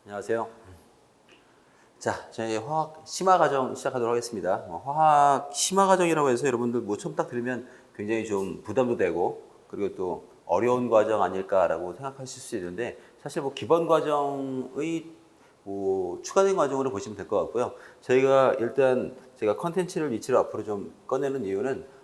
안녕하세요. 자, 저희 화학 심화 과정 시작하도록 하겠습니다. 화학 심화 과정이라고 해서 여러분들 뭐 처음 딱 들으면 굉장히 좀 부담도 되고 그리고 또 어려운 과정 아닐까라고 생각하실 수 있는데 사실 뭐 기본 과정의 뭐 추가된 과정으로 보시면 될 것 같고요. 저희가 일단 제가 컨텐츠를 위치로 앞으로 좀 꺼내는 이유는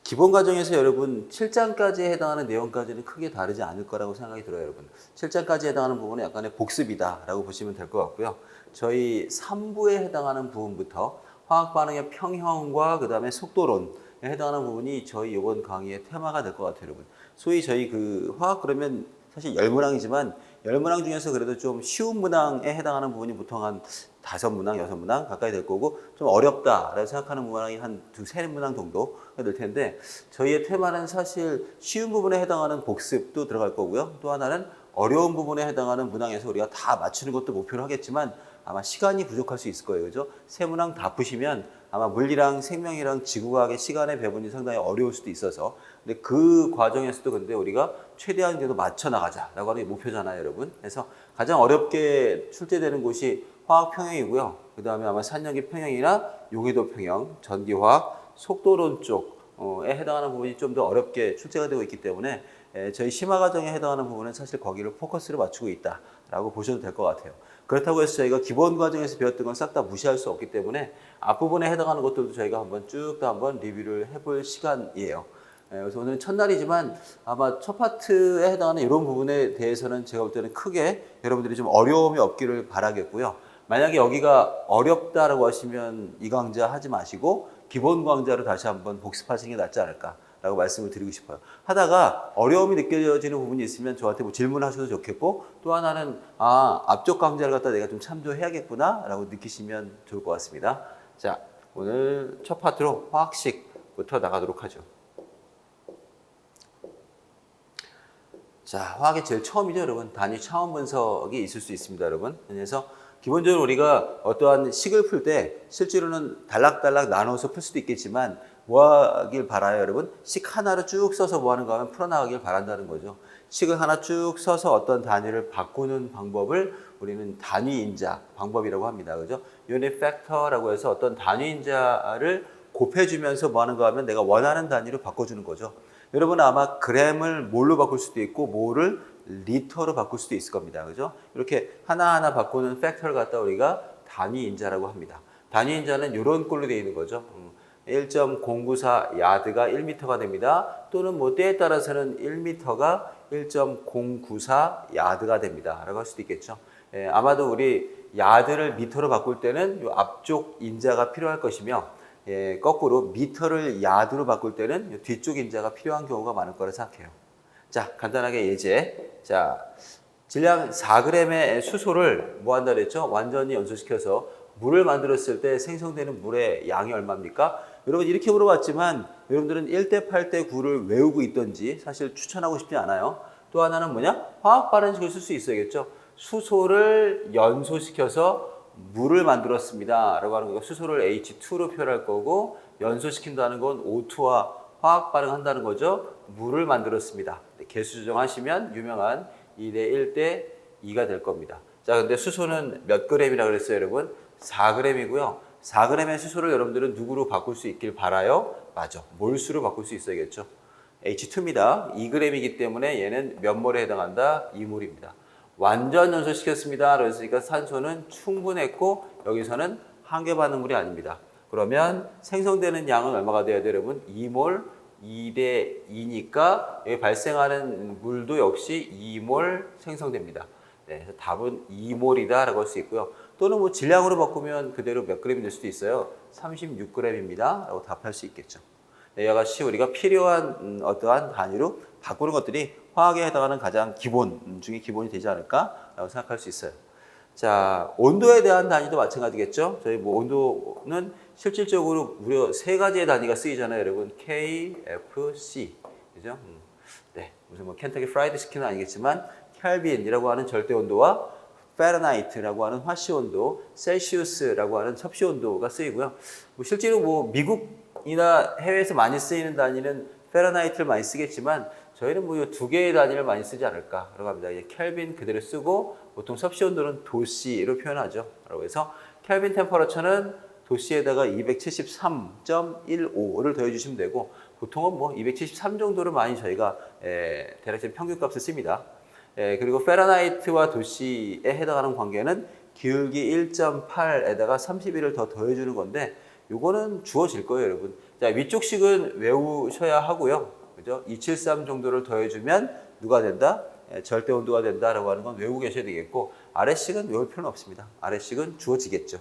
기본 과정에서 여러분 7장까지에 해당하는 내용까지는 크게 다르지 않을 거라고 생각이 들어요, 여러분. 7장까지 해당하는 부분은 약간의 복습이다라고 보시면 될 것 같고요. 저희 3부에 해당하는 부분부터 화학 반응의 평형과 그다음에 속도론에 해당하는 부분이 저희 이번 강의의 테마가 될 것 같아요, 여러분. 소위 저희 그 화학 그러면 사실 열문항이지만 열문항 중에서 그래도 좀 쉬운 문항에 해당하는 부분이 보통 한 5문항, 6문항 가까이 될 거고 좀 어렵다라고 생각하는 문항이 한 2~3문항 정도가 될 텐데 저희의 테마는 사실 쉬운 부분에 해당하는 복습도 들어갈 거고요. 또 하나는 어려운 부분에 해당하는 문항에서 우리가 다 맞추는 것도 목표로 하겠지만 아마 시간이 부족할 수 있을 거예요. 그죠? 세 문항 다 푸시면 아마 물리랑 생명이랑 지구과학의 시간의 배분이 상당히 어려울 수도 있어서 근데 그 과정에서도 근데 우리가 최대한 그래도 맞춰 나가자라고 하는 게 목표잖아요, 여러분. 그래서 가장 어렵게 출제되는 곳이 화학 평형이고요. 그 다음에 아마 산염기 평형이나 용해도 평형, 전기화학, 속도론 쪽에 해당하는 부분이 좀 더 어렵게 출제가 되고 있기 때문에 저희 심화 과정에 해당하는 부분은 사실 거기를 포커스를 맞추고 있다라고 보셔도 될 것 같아요. 그렇다고 해서 저희가 기본 과정에서 배웠던 건 싹 다 무시할 수 없기 때문에 앞부분에 해당하는 것들도 저희가 한번 쭉 다 한번 리뷰를 해볼 시간이에요. 그래서 오늘은 첫날이지만 아마 첫 파트에 해당하는 이런 부분에 대해서는 제가 볼 때는 크게 여러분들이 좀 어려움이 없기를 바라겠고요. 만약에 여기가 어렵다라고 하시면 이 강좌 하지 마시고 기본 강좌로 다시 한번 복습하시는 게 낫지 않을까라고 말씀을 드리고 싶어요. 하다가 어려움이 느껴지는 부분이 있으면 저한테 뭐 질문하셔도 좋겠고 또 하나는 앞쪽 강좌를 갖다 내가 좀 참조해야겠구나라고 느끼시면 좋을 것 같습니다. 자, 오늘 첫 파트로 화학식부터 나가도록 하죠. 자, 화학의 제일 처음이죠, 여러분. 단위 차원 분석이 있을 수 있습니다, 여러분. 그래서 기본적으로 우리가 어떠한 식을 풀 때 실제로는 단락단락 나눠서 풀 수도 있겠지만 뭐 하길 바라요, 여러분? 식 하나로 쭉 써서 뭐 하는 거 하면 풀어나가길 바란다는 거죠. 식을 하나 쭉 써서 어떤 단위를 바꾸는 방법을 우리는 단위인자 방법이라고 합니다. 그죠? 유닛 팩터라고 해서 어떤 단위인자를 곱해주면서 뭐 하는 거 하면 내가 원하는 단위로 바꿔주는 거죠. 여러분 아마 g을 몰로 바꿀 수도 있고 몰을 리터로 바꿀 수도 있을 겁니다. 그죠? 이렇게 하나하나 바꾸는 팩터를 갖다 우리가 단위인자라고 합니다. 단위인자는 이런 꼴로 되어 있는 거죠. 1.094 야드가 1m가 됩니다. 또는 뭐 때에 따라서는 1m가 1.094 야드가 됩니다. 라고 할 수도 있겠죠. 아마도 우리 야드를 미터로 바꿀 때는 이 앞쪽 인자가 필요할 것이며 거꾸로 미터를 야드로 바꿀 때는 뒤쪽 인자가 필요한 경우가 많을 거라 생각해요. 자, 간단하게 예제. 자, 질량 4g의 수소를 뭐 한다 그랬죠? 완전히 연소시켜서 물을 만들었을 때 생성되는 물의 양이 얼마입니까? 여러분 이렇게 물어봤지만 여러분들은 1대 8대 9를 외우고 있던지 사실 추천하고 싶지 않아요. 또 하나는 뭐냐? 화학 발현식을 쓸 수 있어야겠죠. 수소를 연소시켜서 물을 만들었습니다 라고 하는 거고 수소를 H2로 표현할 거고 연소시킨다는 건 O2와 화학 반응한다는 거죠. 물을 만들었습니다. 개수 조정하시면 유명한 2대 1대 2가 될 겁니다. 자, 근데 수소는 몇 g이라고 그랬어요, 여러분? 4g이고요. 4g의 수소를 여러분들은 누구로 바꿀 수 있길 바라요? 맞아. 몰수로 바꿀 수 있어야겠죠. H2입니다. 2g이기 때문에 얘는 몇 몰에 해당한다? 2몰입니다. 완전 연소시켰습니다. 그랬으니까 산소는 충분했고 여기서는 한계 반응물이 아닙니다. 그러면 생성되는 양은 얼마가 돼야 돼요, 여러분? 2몰 2대 2니까 여기 발생하는 물도 역시 2몰 생성됩니다. 네, 그래서 답은 2몰이다라고 할 수 있고요. 또는 뭐 질량으로 바꾸면 그대로 몇 g이 될 수도 있어요. 36g입니다. 라고 답할 수 있겠죠. 네, 이와 같이 우리가 필요한 어떠한 단위로 바꾸는 것들이 화학에 해당하는 가장 기본 중에 기본이 되지 않을까라고 생각할 수 있어요. 자, 온도에 대한 단위도 마찬가지겠죠. 저희 뭐 온도는 실질적으로 무려 3가지의 단위가 쓰이잖아요, 여러분. K, F, C. 그죠? 네. 무슨 뭐 켄터키 프라이드 치킨은 아니겠지만 켈빈이라고 하는 절대 온도와 파렌하이트라고 하는 화씨 온도, 셀시우스라고 하는 섭씨 온도가 쓰이고요. 뭐 실제로 뭐 미국이나 해외에서 많이 쓰이는 단위는 파렌하이트를 많이 쓰겠지만 저희는 뭐 이 두 개의 단위를 많이 쓰지 않을까라고 합니다. 이제 켈빈 그대로 쓰고 보통 섭씨 온도는 도씨로 표현하죠. 라고 해서 켈빈 템퍼러처는 도씨에다가 273.15를 더해주시면 되고 보통은 뭐 273 정도를 많이 저희가 대략적인 평균값을 씁니다. 그리고 페라나이트와 도씨에 해당하는 관계는 기울기 1.8에다가 31을 더 더해주는 건데 요거는 주어질 거예요, 여러분. 자, 위쪽 식은 외우셔야 하고요. 그죠? 273 정도를 더해주면 누가 된다? 절대 온도가 된다라고 하는 건 외우고 계셔야 되겠고 아래식은 외울 필요는 없습니다. 아래식은 주어지겠죠.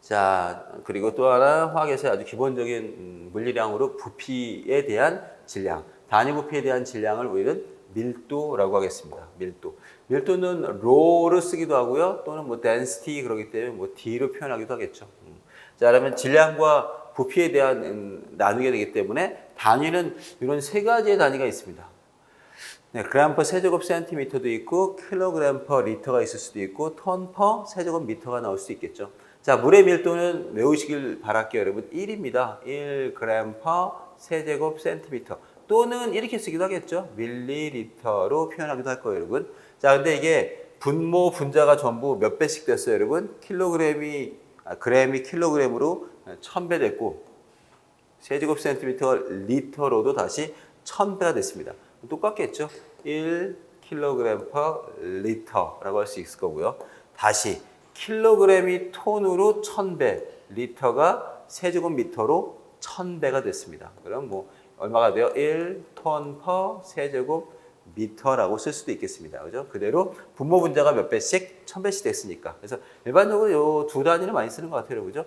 자, 그리고 또 하나 화학에서 아주 기본적인 물리량으로 부피에 대한 질량, 단위 부피에 대한 질량을 우리는 밀도라고 하겠습니다. 밀도. 밀도는 로를 쓰기도 하고요. 또는 뭐 density 그러기 때문에 뭐 D로 표현하기도 하겠죠. 자, 그러면 질량과 부피에 대한 나누게 되기 때문에 단위는 이런 세 가지의 단위가 있습니다. 네, 그램 퍼 세제곱 센티미터도 있고 킬로그램 퍼 리터가 있을 수도 있고 톤 퍼 세제곱 미터가 나올 수도 있겠죠. 자, 물의 밀도는 외우시길 바랄게요, 여러분. 1입니다. 1g 퍼 세제곱 센티미터. 또는 이렇게 쓰기도 하겠죠. 밀리리터로 표현하기도 할 거예요, 여러분. 자, 근데 이게 분모, 분자가 전부 몇 배씩 됐어요, 여러분? 그램이 킬로그램으로 1000배 됐고, 세제곱 센티미터 리터로도 다시 1000배가 됐습니다. 똑같겠죠? 1kg per 리터라고 할 수 있을 거고요. 다시 킬로그램이 톤으로 1000배, 리터가 세제곱미터로 1000배가 됐습니다. 그럼 뭐 얼마가 돼요? 1톤 per 세제곱미터라고 쓸 수도 있겠습니다. 그죠? 그대로 분모 분자가 몇 배씩? 1000배씩 됐으니까. 그래서 일반적으로 요 두 단위를 많이 쓰는 것 같아요. 그죠?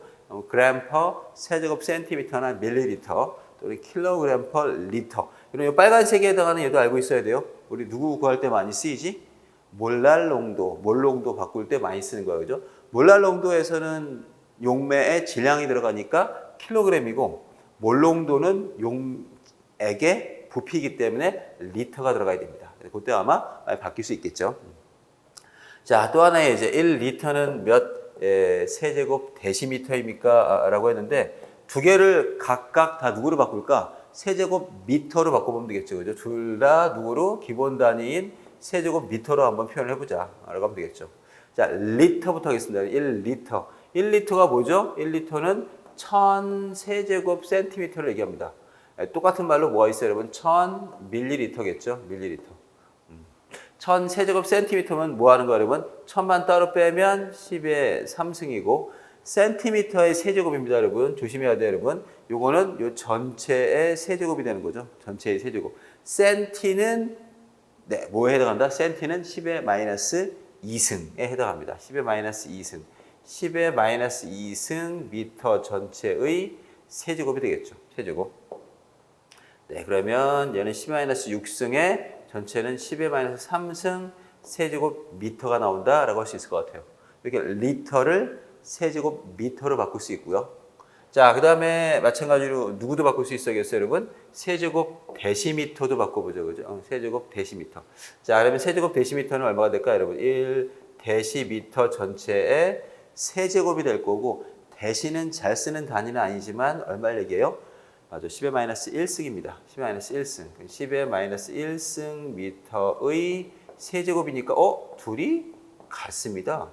그램 per 세제곱 센티미터나 밀리리터 또는 킬로그램 per 리터. 이런 빨간색에 해당하는 얘도 알고 있어야 돼요. 우리 누구 구할 때 많이 쓰이지? 몰랄 농도, 몰 농도 바꿀 때 많이 쓰는 거예요. 그죠? 몰랄 농도에서는 용매에 질량이 들어가니까 킬로그램이고 몰 농도는 용액의 부피이기 때문에 리터가 들어가야 됩니다. 그때 아마 바뀔 수 있겠죠. 자, 또 하나의 이제 1리터는 몇 세제곱 데시미터입니까? 라고 했는데 두 개를 각각 다 누구로 바꿀까? 세제곱 미터로 바꿔보면 되겠죠. 그죠? 둘 다 누구로? 기본 단위인 세제곱 미터로 한번 표현을 해보자. 라고 하면 되겠죠. 자, 리터부터 하겠습니다. 1리터. 1리터가 뭐죠? 1리터는 1000 세제곱 센티미터를 얘기합니다. 똑같은 말로 뭐가 있어요, 여러분? 1000 밀리리터겠죠? 밀리리터. 1000 세제곱 센티미터면 뭐 하는 거예요, 여러분? 1000만 따로 빼면 10의 3승이고 센티미터의 세제곱입니다, 여러분. 조심해야 돼요, 여러분. 요거는 요 전체의 세제곱이 되는 거죠. 전체의 세제곱. 센티는 네, 뭐에 해당한다? 센티는 10의 마이너스 2승에 해당합니다. 10의 마이너스 2승. 10의 마이너스 2승 미터 전체의 세제곱이 되겠죠. 세제곱. 네, 그러면 얘는 10의 마이너스 6승에 전체는 10의 마이너스 3승 세제곱 미터가 나온다라고 할 수 있을 것 같아요. 이렇게 리터를 세제곱 미터로 바꿀 수 있고요. 자, 그 다음에 마찬가지로 누구도 바꿀 수 있어야겠어요, 여러분? 세제곱 데시미터도 바꿔보죠, 그죠? 세제곱 데시미터. 자, 그러면 세제곱 데시미터는 얼마가 될까요, 여러분? 1 데시미터 전체의 세제곱이 될 거고, 데시는 잘 쓰는 단위는 아니지만 얼마를 얘기해요? 맞아, 10의 마이너스 1승입니다. 10의 마이너스 1승. 10의 마이너스 1승 미터의 세제곱이니까, 둘이 같습니다.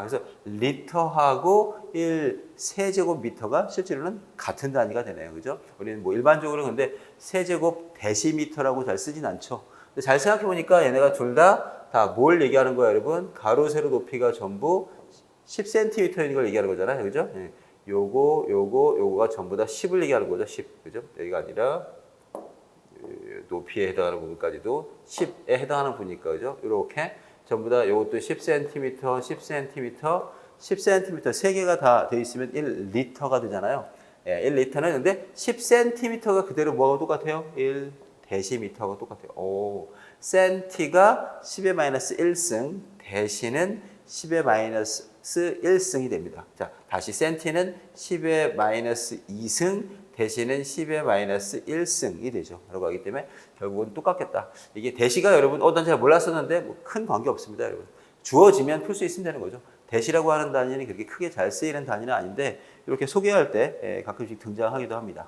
그래서 리터하고 1 세제곱미터가 실제로는 같은 단위가 되네요. 그죠? 우리는 뭐 일반적으로 근데 세제곱 데시미터라고 잘 쓰진 않죠. 근데 잘 생각해 보니까 얘네가 둘 다 뭘 얘기하는 거예요, 여러분? 가로, 세로 높이가 전부 10cm인 걸 얘기하는 거잖아요. 그죠? 예. 요거가 전부 다 10을 얘기하는 거죠. 10. 그죠? 여기가 아니라 높이에 해당하는 부분까지도 10에 해당하는 부분이니까. 그죠? 이렇게 전부 다 이것도 10cm, 10cm, 10cm 세 개가 다 돼 있으면 1리터가 되잖아요. 1리터는 근데 10cm가 그대로 뭐하고 똑같아요? 1 데시미터하고 똑같아요. 센티가 10의 마이너스 1승, 데시는 10의 마이너스 1승이 됩니다. 자, 다시 센티는 10의 마이너스 2승, 대시는 10의 마이너스 1승이 되죠. 라고 하기 때문에 결국은 똑같겠다. 이게 대시가 여러분, 난 잘 몰랐었는데 뭐 큰 관계 없습니다, 여러분. 주어지면 풀 수 있으면 되는 거죠. 대시라고 하는 단위는 그렇게 크게 잘 쓰이는 단위는 아닌데 이렇게 소개할 때 가끔씩 등장하기도 합니다.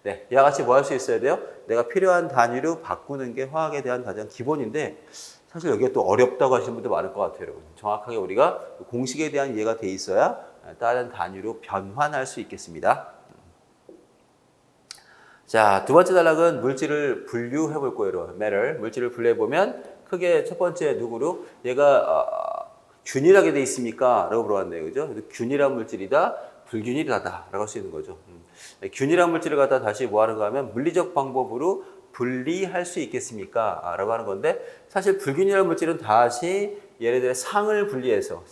네, 이와 같이 뭐 할 수 있어야 돼요? 내가 필요한 단위로 바꾸는 게 화학에 대한 가장 기본인데 사실 여기가 또 어렵다고 하시는 분도 많을 것 같아요, 여러분. 정확하게 우리가 공식에 대한 이해가 돼 있어야 다른 단위로 변환할 수 있겠습니다. 자, 두 번째 단락은 물질을 분류해 볼 거예요. matter. 물질을 분류해 보면 크게 첫 번째 누구로 얘가 균일하게 돼 있습니까? 라고 물어봤네요. 그죠? 균일한 물질이다, 불균일하다 라고 할 수 있는 거죠. 균일한 물질을 갖다 다시 뭐 하는가 하면 물리적 방법으로 분리할 수 있겠습니까? 라고 하는 건데 사실 불균일한 물질은 다시 예를 들어 상을 분리해서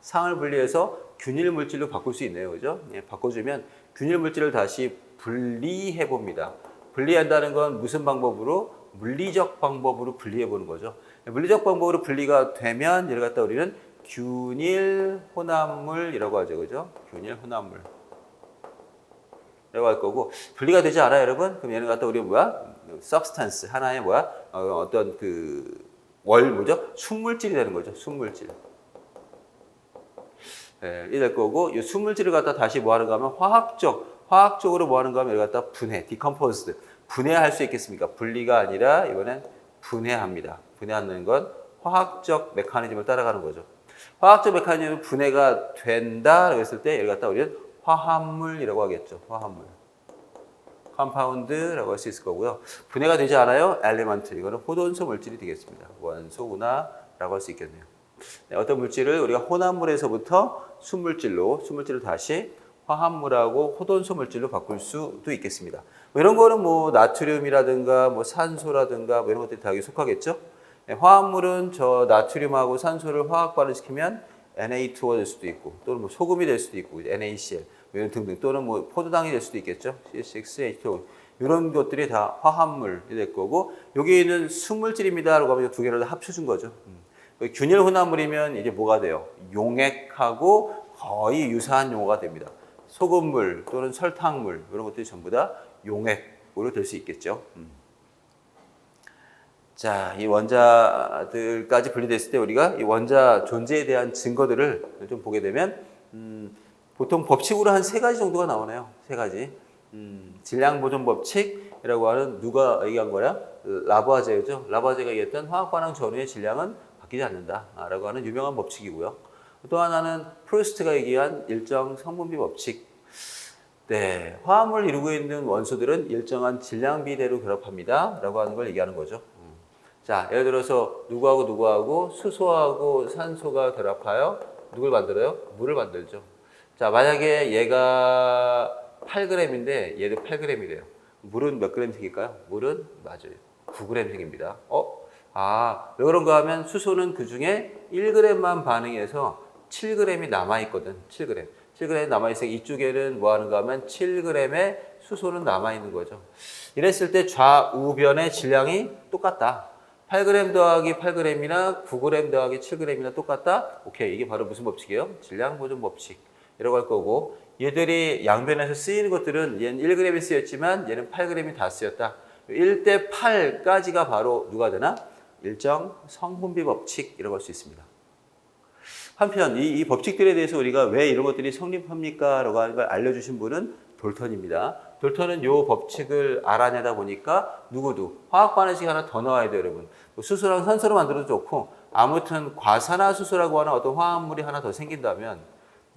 상을 분리해서 균일 물질로 바꿀 수 있네요. 그죠? 예, 바꿔주면 균일 물질을 다시 분리해 봅니다. 분리한다는 건 무슨 방법으로? 물리적 방법으로 분리해 보는 거죠. 물리적 방법으로 분리가 되면 이를 갖다 우리는 균일 혼합물이라고 하죠. 그죠? 균일 혼합물. 라고 할 거고, 분리가 되지 않아요, 여러분? 그럼 얘는 갖다 우리 뭐야? substance. 하나의 뭐야? 어떤 뭐죠? 순물질이 되는 거죠. 순물질. 네, 이 될 거고, 이 순물질을 갖다 다시 뭐 하는가 하면 화학적으로 뭐 하는가 하면 이걸 갖다 분해, decomposed. 분해할 수 있겠습니까? 분리가 아니라 이번엔 분해합니다. 분해하는 건 화학적 메커니즘을 따라가는 거죠. 화학적 메커니즘은 분해가 된다라고 했을 때 이걸 갖다 우리는 화합물이라고 하겠죠. 화합물. 컴파운드라고 할 수 있을 거고요. 분해가 되지 않아요? 엘리먼트. 이거는 호돈소 물질이 되겠습니다. 원소구나라고 할 수 있겠네요. 네, 어떤 물질을 우리가 혼합물에서부터 순물질을 다시 화합물하고 호돈소 물질로 바꿀 수도 있겠습니다. 뭐 이런 거는 뭐 나트륨이라든가 뭐 산소라든가 뭐 이런 것들이 다 여기 속하겠죠. 네, 화합물은 저 나트륨하고 산소를 화학 반응시키면 Na2가 될 수도 있고 또는 뭐 소금이 될 수도 있고 NaCl 뭐 이런 등등 또는 뭐 포도당이 될 수도 있겠죠. C6H2O 이런 것들이 다 화합물이 될 거고 여기는 순물질입니다라고 하면 두 개를 다 합쳐준 거죠. 균일 혼합물이면 이제 뭐가 돼요? 용액하고 거의 유사한 용어가 됩니다. 소금물 또는 설탕물 이런 것들이 전부 다 용액으로 될 수 있겠죠. 자, 이 원자들까지 분리됐을 때 우리가 이 원자 존재에 대한 증거들을 좀 보게 되면 보통 법칙으로 한 3가지 정도가 나오네요. 3가지. 질량 보존 법칙이라고 하는 누가 얘기한 거야? 라부아제죠. 라부아제가 얘기했던 화학 반응 전후의 질량은 바뀌지 않는다라고 하는 유명한 법칙이고요. 또 하나는 프루스트가 얘기한 일정 성분비 법칙. 네, 화합물을 이루고 있는 원소들은 일정한 질량 비대로 결합합니다. 라고 하는 걸 얘기하는 거죠. 자, 예를 들어서 누구하고 수소하고 산소가 결합하여 누굴 만들어요? 물을 만들죠. 자, 만약에 얘가 8g인데 얘도 8g이래요. 물은 몇 g 생길까요? 물은 맞아요. 9g 생깁니다. 왜 그런가 하면 수소는 그 중에 1g만 반응해서 7g이 남아있거든. 7g 남아있으니까 이쪽에는 뭐 하는가 하면 7g의 수소는 남아있는 거죠. 이랬을 때 좌우변의 질량이 똑같다. 8g 더하기 8g이나 9g 더하기 7g이나 똑같다? 오케이. 이게 바로 무슨 법칙이에요? 질량 보존 법칙이라고 할 거고 얘들이 양변에서 쓰이는 것들은 얘는 1g이 쓰였지만 얘는 8g이 다 쓰였다. 1대 8까지가 바로 누가 되나? 일정 성분비 법칙이라고 할 수 있습니다. 한편 이 법칙들에 대해서 우리가 왜 이런 것들이 성립합니까? 라고 하는 걸 알려주신 분은 돌턴입니다. 돌턴은 이 법칙을 알아내다 보니까 누구도 화학 반응식 하나 더 넣어야 돼요, 여러분. 수소랑 산소로 만들어도 좋고 아무튼 과산화수소라고 하는 어떤 화합물이 하나 더 생긴다면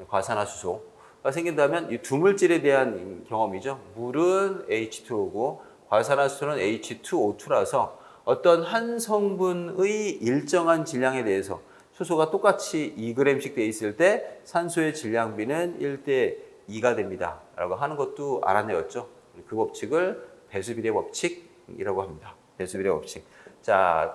과산화수소가 생긴다면 이 두 물질에 대한 경험이죠. 물은 H2O고 과산화수소는 H2O2라서 어떤 한 성분의 일정한 질량에 대해서 수소가 똑같이 2g씩 돼 있을 때 산소의 질량비는 1대 2가 됩니다. 라고 하는 것도 알아내었죠. 그 법칙을 배수비례 법칙이라고 합니다. 배수비례 법칙. 자,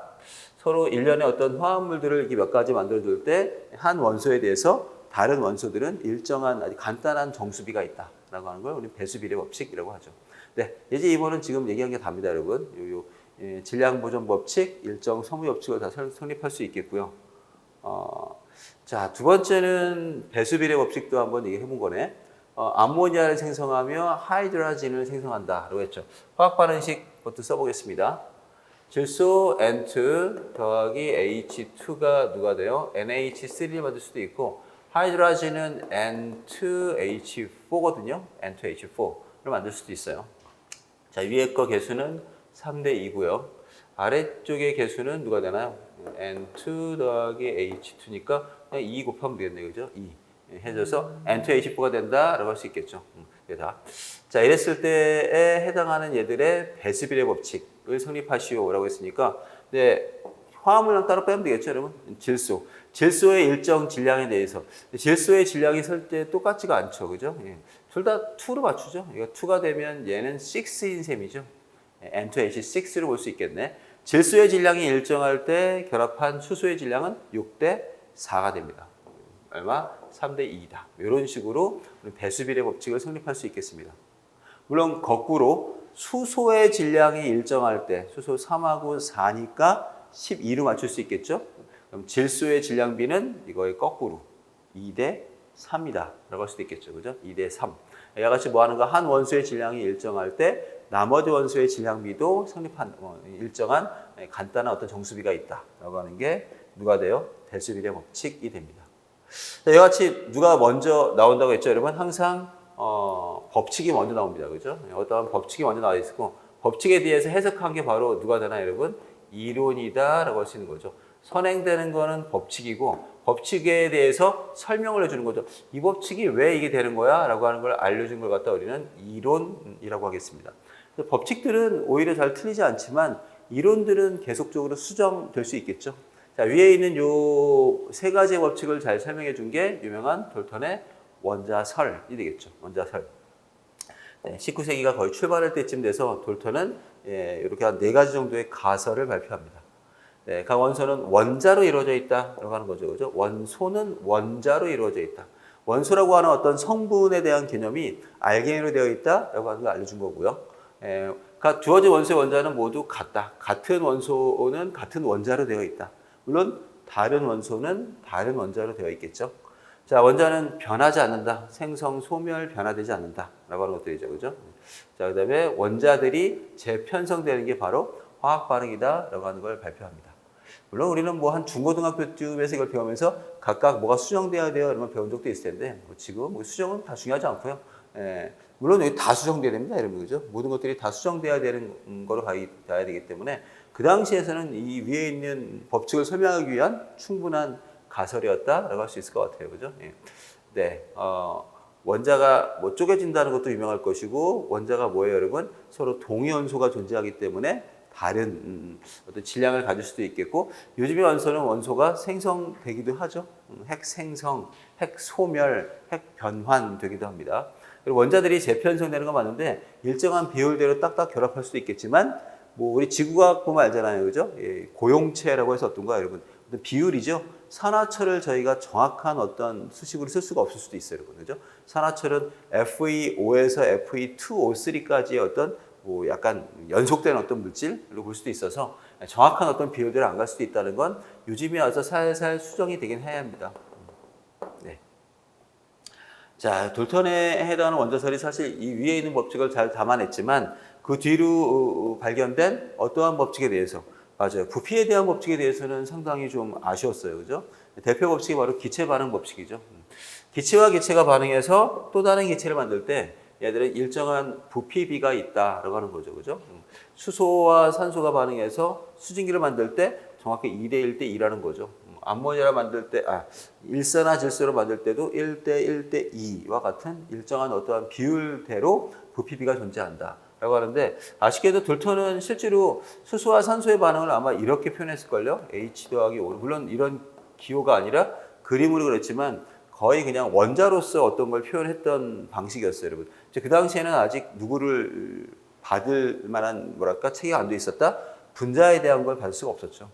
서로 일련의 어떤 화합물들을 이렇게 몇 가지 만들어줄 때 한 원소에 대해서 다른 원소들은 일정한 아주 간단한 정수비가 있다라고 하는 걸 우리 배수비례 법칙이라고 하죠. 네, 이제 이번은 지금 얘기한 게 답니다, 여러분. 질량 보존 법칙, 일정 성분 법칙을 다 성립할 수 있겠고요. 자, 두 번째는 배수비례 법칙도 한번 얘기해 본 거네. 암모니아를 생성하며 하이드라진을 생성한다라고 했죠. 화학 반응식 그것도 써보겠습니다. 질소 N2 더하기 H2가 누가 돼요? NH3를 만들 수도 있고 하이드라진은 N2H4거든요. N2H4를 만들 수도 있어요. 자, 위에 거 개수는 3대 2고요. 아래쪽의 개수는 누가 되나요? N2 더하기 H2니까 그냥 2 곱하면 되겠네요. 그죠? 2 해줘서 N2H4가 된다라고 할 수 있겠죠. 이게 다. 자, 이랬을 때에 해당하는 얘들의 배수비례 법칙을 성립하시오라고 했으니까 네, 화합물량 따로 빼면 되겠죠, 여러분? 질소. 질소의 일정 질량에 대해서. 질소의 질량이 설 때 똑같지가 않죠, 그죠? 예. 둘 다 2로 맞추죠. 이거 2가 되면 얘는 6인 셈이죠. N2H6로 볼 수 있겠네. 질소의 질량이 일정할 때 결합한 수소의 질량은 6대 4가 됩니다. 얼마? 3대 2다. 이런 식으로 배수비례 법칙을 성립할 수 있겠습니다. 물론 거꾸로 수소의 질량이 일정할 때 수소 3하고 4니까 12로 맞출 수 있겠죠? 그럼 질소의 질량비는 이거의 거꾸로 2대 3이다 라고 할 수도 있겠죠. 그죠? 2대 3. 이와 같이 뭐 하는가? 한 원소의 질량이 일정할 때 나머지 원소의 질량비도 성립한 일정한 간단한 어떤 정수비가 있다 라고 하는 게 누가 돼요? 배수비례 법칙이 됩니다. 자, 이와 같이 누가 먼저 나온다고 했죠, 여러분? 항상 법칙이 먼저 나옵니다. 그죠? 어떠한 법칙이 먼저 나와 있고 법칙에 대해서 해석한 게 바로 누가 되나, 여러분? 이론이다 라고 할 수 있는 거죠. 선행되는 거는 법칙이고 법칙에 대해서 설명을 해주는 거죠. 이 법칙이 왜 이게 되는 거야? 라고 하는 걸 알려준 걸 갖다 우리는 이론이라고 하겠습니다. 법칙들은 오히려 잘 틀리지 않지만 이론들은 계속적으로 수정될 수 있겠죠. 자, 위에 있는 요 세 가지의 법칙을 잘 설명해 준 게 유명한 돌턴의 원자설이 되겠죠. 원자설. 네, 19세기가 거의 출발할 때쯤 돼서 돌턴은 이렇게 한 4가지 정도의 가설을 발표합니다. 네, 각 원소는 원자로 이루어져 있다라고 하는 거죠. 그죠? 원소는 원자로 이루어져 있다. 원소라고 하는 어떤 성분에 대한 개념이 알게인으로 되어 있다라고 하는 걸 알려준 거고요. 주어진 원소의 원자는 모두 같다. 같은 원소는 같은 원자로 되어 있다. 물론 다른 원소는 다른 원자로 되어 있겠죠. 자, 원자는 변하지 않는다. 생성, 소멸, 변화되지 않는다라고 하는 것들이죠. 그죠? 자, 그다음에 원자들이 재편성되는 게 바로 화학 반응이다라고 하는 걸 발표합니다. 물론 우리는 뭐 한 중고등학교쯤에서 이걸 배우면서 각각 뭐가 수정돼야 돼요 이런 걸 배운 적도 있을 텐데 지금 뭐 수정은 다 중요하지 않고요. 물론 여기 다 수정돼야 됩니다, 여러분. 그죠? 모든 것들이 다 수정돼야 되는 거로 가야 되기 때문에 그 당시에서는 이 위에 있는 법칙을 설명하기 위한 충분한 가설이었다라고 할 수 있을 것 같아요. 그죠? 네. 원자가 뭐 쪼개진다는 것도 유명할 것이고 원자가 뭐예요, 여러분? 서로 동위원소가 존재하기 때문에 다른 어떤 질량을 가질 수도 있겠고 요즘의 원소는 원소가 생성되기도 하죠. 핵 생성, 핵 소멸, 핵 변환 되기도 합니다. 그리고 원자들이 재편성되는 건 맞는데 일정한 비율대로 딱딱 결합할 수도 있겠지만 뭐 우리 지구과학 보면 알잖아요. 그죠? 고용체라고 해서 어떤가, 여러분? 어떤 비율이죠. 산화철을 저희가 정확한 어떤 수식으로 쓸 수가 없을 수도 있어요, 여러분. 그죠? 산화철은 FeO에서 Fe2O3까지의 어떤 뭐 약간 연속된 어떤 물질로 볼 수도 있어서 정확한 어떤 비율대로 안 갈 수도 있다는 건 요즘에 와서 살살 수정이 되긴 해야 합니다. 네. 자, 돌턴에 해당하는 원자설이 사실 이 위에 있는 법칙을 잘 담아냈지만 그 뒤로 발견된 어떠한 법칙에 대해서, 맞아요, 부피에 대한 법칙에 대해서는 상당히 좀 아쉬웠어요. 그죠? 대표 법칙이 바로 기체 반응 법칙이죠. 기체와 기체가 반응해서 또 다른 기체를 만들 때 얘들은 일정한 부피비가 있다라고 하는 거죠. 그죠? 수소와 산소가 반응해서 수증기를 만들 때 정확히 2대 1대 2라는 거죠. 암모니아를 만들 때, 일산화질소를 만들 때도 1대 1대 2와 같은 일정한 어떠한 비율대로 부피비가 존재한다 라고 하는데, 아쉽게도 돌턴은 실제로 수소와 산소의 반응을 아마 이렇게 표현했을걸요. H 더하기 O. 물론 이런 기호가 아니라 그림으로 그랬지만 거의 그냥 원자로서 어떤 걸 표현했던 방식이었어요, 여러분. 그 당시에는 아직 누구를 받을 만한 뭐랄까 체계가 안 돼 있었다. 분자에 대한 걸 받을 수가 없었죠.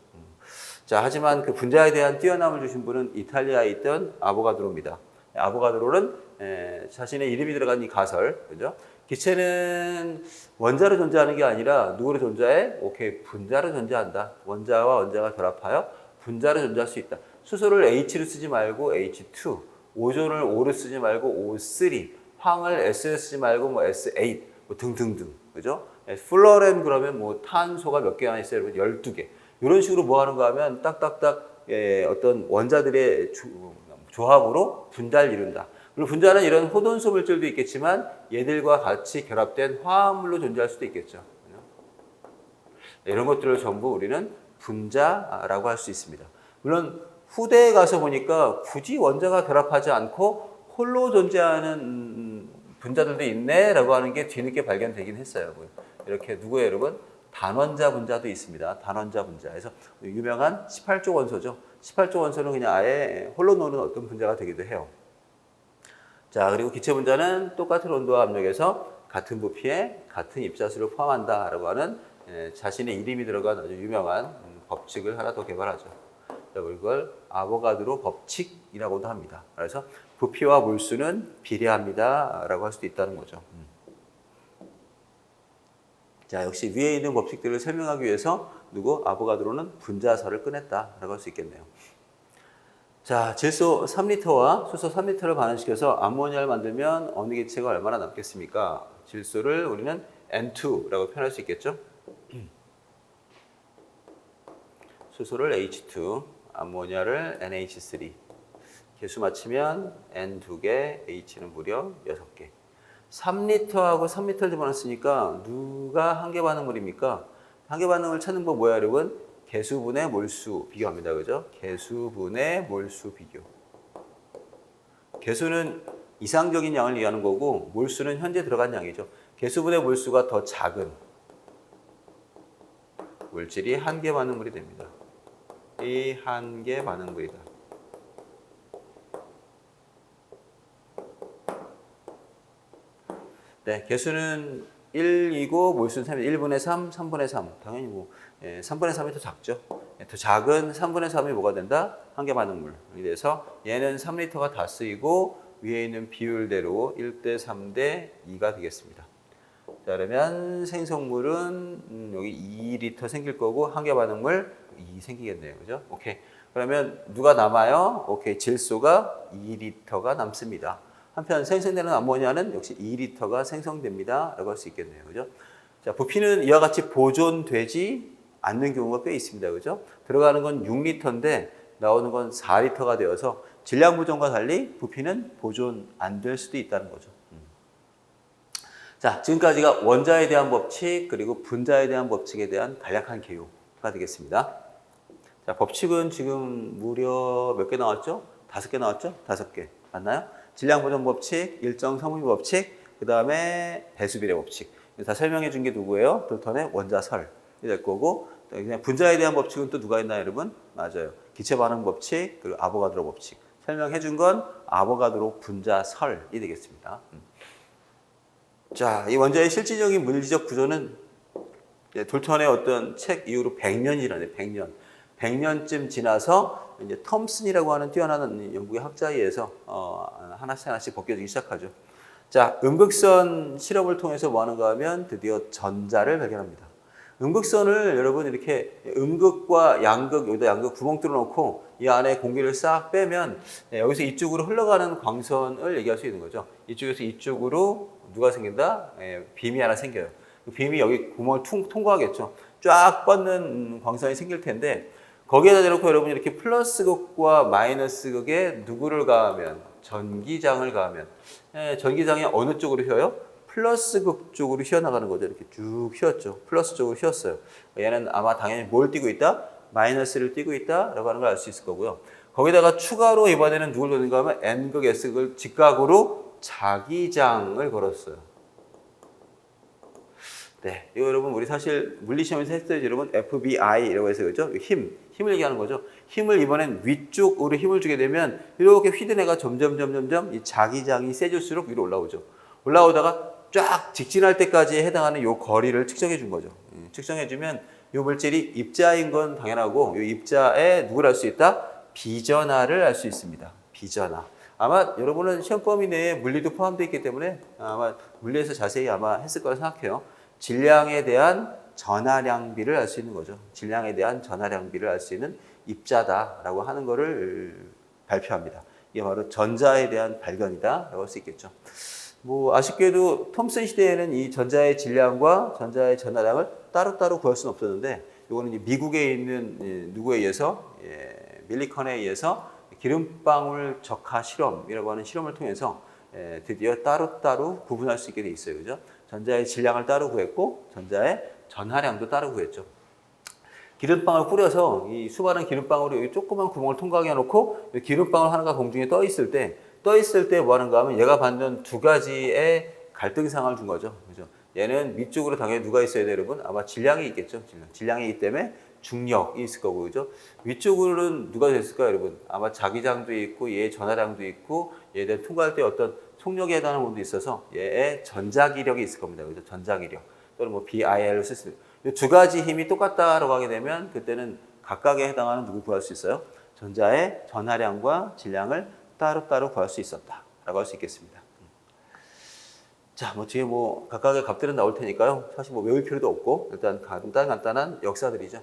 자, 하지만 그 분자에 대한 뛰어남을 주신 분은 이탈리아에 있던 아보가드로입니다. 아보가드로는 자신의 이름이 들어간 이 가설, 그죠? 기체는 원자로 존재하는 게 아니라 누구로 존재해? 오케이, 분자로 존재한다. 원자와 원자가 결합하여 분자로 존재할 수 있다. 수소를 H로 쓰지 말고 H2, 오존을 O로 쓰지 말고 O3, 황을 S로 쓰지 말고 뭐 S8, 뭐 등등등, 그죠? 플로렌 그러면 뭐 탄소가 몇 개나 있어요, 여러분? 12개. 이런 식으로 뭐 하는가 하면 딱딱딱 어떤 원자들의 조합으로 분자를 이룬다. 물론 분자는 이런 호돈소 물질도 있겠지만 얘들과 같이 결합된 화합물로 존재할 수도 있겠죠. 이런 것들을 전부 우리는 분자라고 할 수 있습니다. 물론 후대에 가서 보니까 굳이 원자가 결합하지 않고 홀로 존재하는 분자들도 있네라고 하는 게 뒤늦게 발견되긴 했어요. 이렇게 누구예요, 여러분? 단원자 분자도 있습니다. 단원자 분자. 그래서 유명한 18조 원소죠. 18조 원소는 그냥 아예 홀로 노는 어떤 분자가 되기도 해요. 자, 그리고 기체 분자는 똑같은 온도와 압력에서 같은 부피에 같은 입자수를 포함한다라고 하는 자신의 이름이 들어간 아주 유명한 법칙을 하나 더 개발하죠. 이걸 아보가드로 법칙이라고도 합니다. 그래서 부피와 몰수는 비례합니다라고 할 수도 있다는 거죠. 자, 역시 위에 있는 법칙들을 설명하기 위해서 아보가드로는 분자설을 꺼냈다라고 할 수 있겠네요. 자, 질소 3리터와 수소 3리터를 반응시켜서 암모니아를 만들면 어느 기체가 얼마나 남겠습니까? 질소를 우리는 N2라고 표현할 수 있겠죠? 수소를 H2, 암모니아를 NH3. 개수 맞추면 N 2개, H는 무려 6개. 3리터하고 3리터를 집어넣었으니까 누가 한계 반응물입니까? 한계 반응을 찾는 법 뭐야, 여러분? 개수분의 몰수 비교합니다. 그죠? 개수분의 몰수 비교. 개수는 이상적인 양을 얘기하는 거고 몰수는 현재 들어간 양이죠. 개수분의 몰수가 더 작은 물질이 한계 반응물이 됩니다. 이 한계 반응물이다. 네, 개수는 1이고 몰수는 3, 1분의 3, 3분의 3. 당연히 3분의 3이 더 작죠. 더 작은 3분의 3이 뭐가 된다? 한계 반응물이 돼서 얘는 3리터가 다 쓰이고 위에 있는 비율대로 1대 3대 2가 되겠습니다. 자, 그러면 생성물은 여기 2리터 생길 거고 한계 반응물 2 생기겠네요. 그죠? 오케이. 그러면 누가 남아요? 오케이. 질소가 2리터가 남습니다. 한편 생성되는 암모니아는 역시 2리터가 생성됩니다. 라고 할 수 있겠네요. 그죠? 자, 부피는 이와 같이 보존되지 않는 경우가 꽤 있습니다. 그죠? 들어가는 건 6리터인데 나오는 건 4리터가 되어서 질량 보존과 달리 부피는 보존 안 될 수도 있다는 거죠. 자, 지금까지가 원자에 대한 법칙 그리고 분자에 대한 법칙에 대한 간략한 개요가 되겠습니다. 자, 법칙은 지금 무려 몇 개 나왔죠? 5개 나왔죠? 5개. 맞나요? 질량 보존 법칙, 일정 성분 법칙, 그 다음에 배수비례 법칙. 다 설명해 준 게 누구예요? 돌턴의 원자설이 될 거고, 그냥 분자에 대한 법칙은 또 누가 있나요, 여러분? 맞아요. 기체 반응 법칙, 그리고 아보가드로 법칙. 설명해 준 건 아보가드로 분자설이 되겠습니다. 자, 이 원자의 실질적인 물리적 구조는 돌턴의 어떤 책 이후로 100년이 지나네, 100년. 100년쯤 지나서 이제 톰슨이라고 하는 뛰어난 영국의 학자에 의해서 하나씩 벗겨지기 시작하죠. 자, 음극선 실험을 통해서 뭐 하는가 하면 드디어 전자를 발견합니다. 음극선을 여러분 이렇게 음극과 양극, 여기다 양극 구멍 뚫어 놓고 이 안에 공기를 싹 빼면 여기서 이쪽으로 흘러가는 광선을 얘기할 수 있는 거죠. 이쪽에서 이쪽으로 누가 생긴다? 빔이 하나 생겨요. 그 빔이 여기 구멍을 통과하겠죠. 쫙 뻗는 광선이 생길 텐데 거기에다 대놓고 여러분이 이렇게 플러스 극과 마이너스 극에 누구를 가하면 전기장을 가하면 전기장이 어느 쪽으로 휘어요? 플러스 극 쪽으로 휘어나가는 거죠. 이렇게 쭉 휘었죠. 플러스 쪽으로 휘었어요. 얘는 아마 당연히 뭘 띄고 있다? 마이너스를 띄고 있다라고 하는 걸 알 수 있을 거고요. 거기다가 추가로 이번에는 누굴 넣는가 하면 N극, S극을 직각으로 자기장을 걸었어요. 네, 이거 여러분 우리 사실 물리시험에서 했어요, 여러분. FBI라고 해서 그죠? 힘을 얘기하는 거죠. 힘을 이번엔 위쪽으로 힘을 주게 되면 이렇게 휘든 애가 점점 이 자기장이 세질수록 위로 올라오죠. 올라오다가 쫙 직진할 때까지 해당하는 요 거리를 측정해 준 거죠. 측정해 주면 요 물질이 입자인 건 당연하고 요 입자에 누굴 알 수 있다? 비전하를 알 수 있습니다. 비전하. 아마 여러분은 시험 범위 내에 물리도 포함되어 있기 때문에 아마 물리에서 자세히 아마 했을 거라 생각해요. 질량에 대한 전하량비를 알 수 있는 거죠. 질량에 대한 전하량비를 알 수 있는 입자다라고 하는 것을 발표합니다. 이게 바로 전자에 대한 발견이다라고 할 수 있겠죠. 뭐 아쉽게도 톰슨 시대에는 이 전자의 질량과 전자의 전하량을 따로따로 구할 수는 없었는데 이거는 이제 미국에 있는 누구에 의해서 밀리컨에 의해서 기름방울 적화 실험이라고 하는 실험을 통해서 드디어 따로따로 구분할 수 있게 돼 있어요. 그죠? 전자의 질량을 따로 구했고 전자의 전하량도 따로 구했죠. 기름방울 뿌려서 이 수많은 기름방울이 여기 조그만 구멍을 통과하게 해놓고 기름방울 하나가 공중에 떠 있을 때 뭐 하는가 하면 얘가 받는 두 가지의 갈등 상황을 준 거죠. 그죠? 얘는 밑쪽으로 당연히 누가 있어야 돼요, 여러분? 아마 질량이 있겠죠. 질량이기 때문에 중력이 있을 거고, 그죠? 위쪽으로는 누가 됐을까요, 여러분? 아마 자기장도 있고, 얘의 전하량도 있고, 얘에 대한 통과할 때 어떤 속력에 해당하는 부분도 있어서 얘의 전자기력이 있을 겁니다. 그죠? 전자기력. 또는 뭐 BIL을 쓸 수 있어요. 이 두 가지 힘이 똑같다라고 하게 되면 그때는 각각에 해당하는 누구 구할 수 있어요? 전자의 전하량과 질량을 따로따로 구할 수 있었다라고 할 수 있겠습니다. 자, 뭐 뒤에 뭐 각각의 값들은 나올 테니까요. 사실 뭐 외울 필요도 없고 일단 간단한 역사들이죠.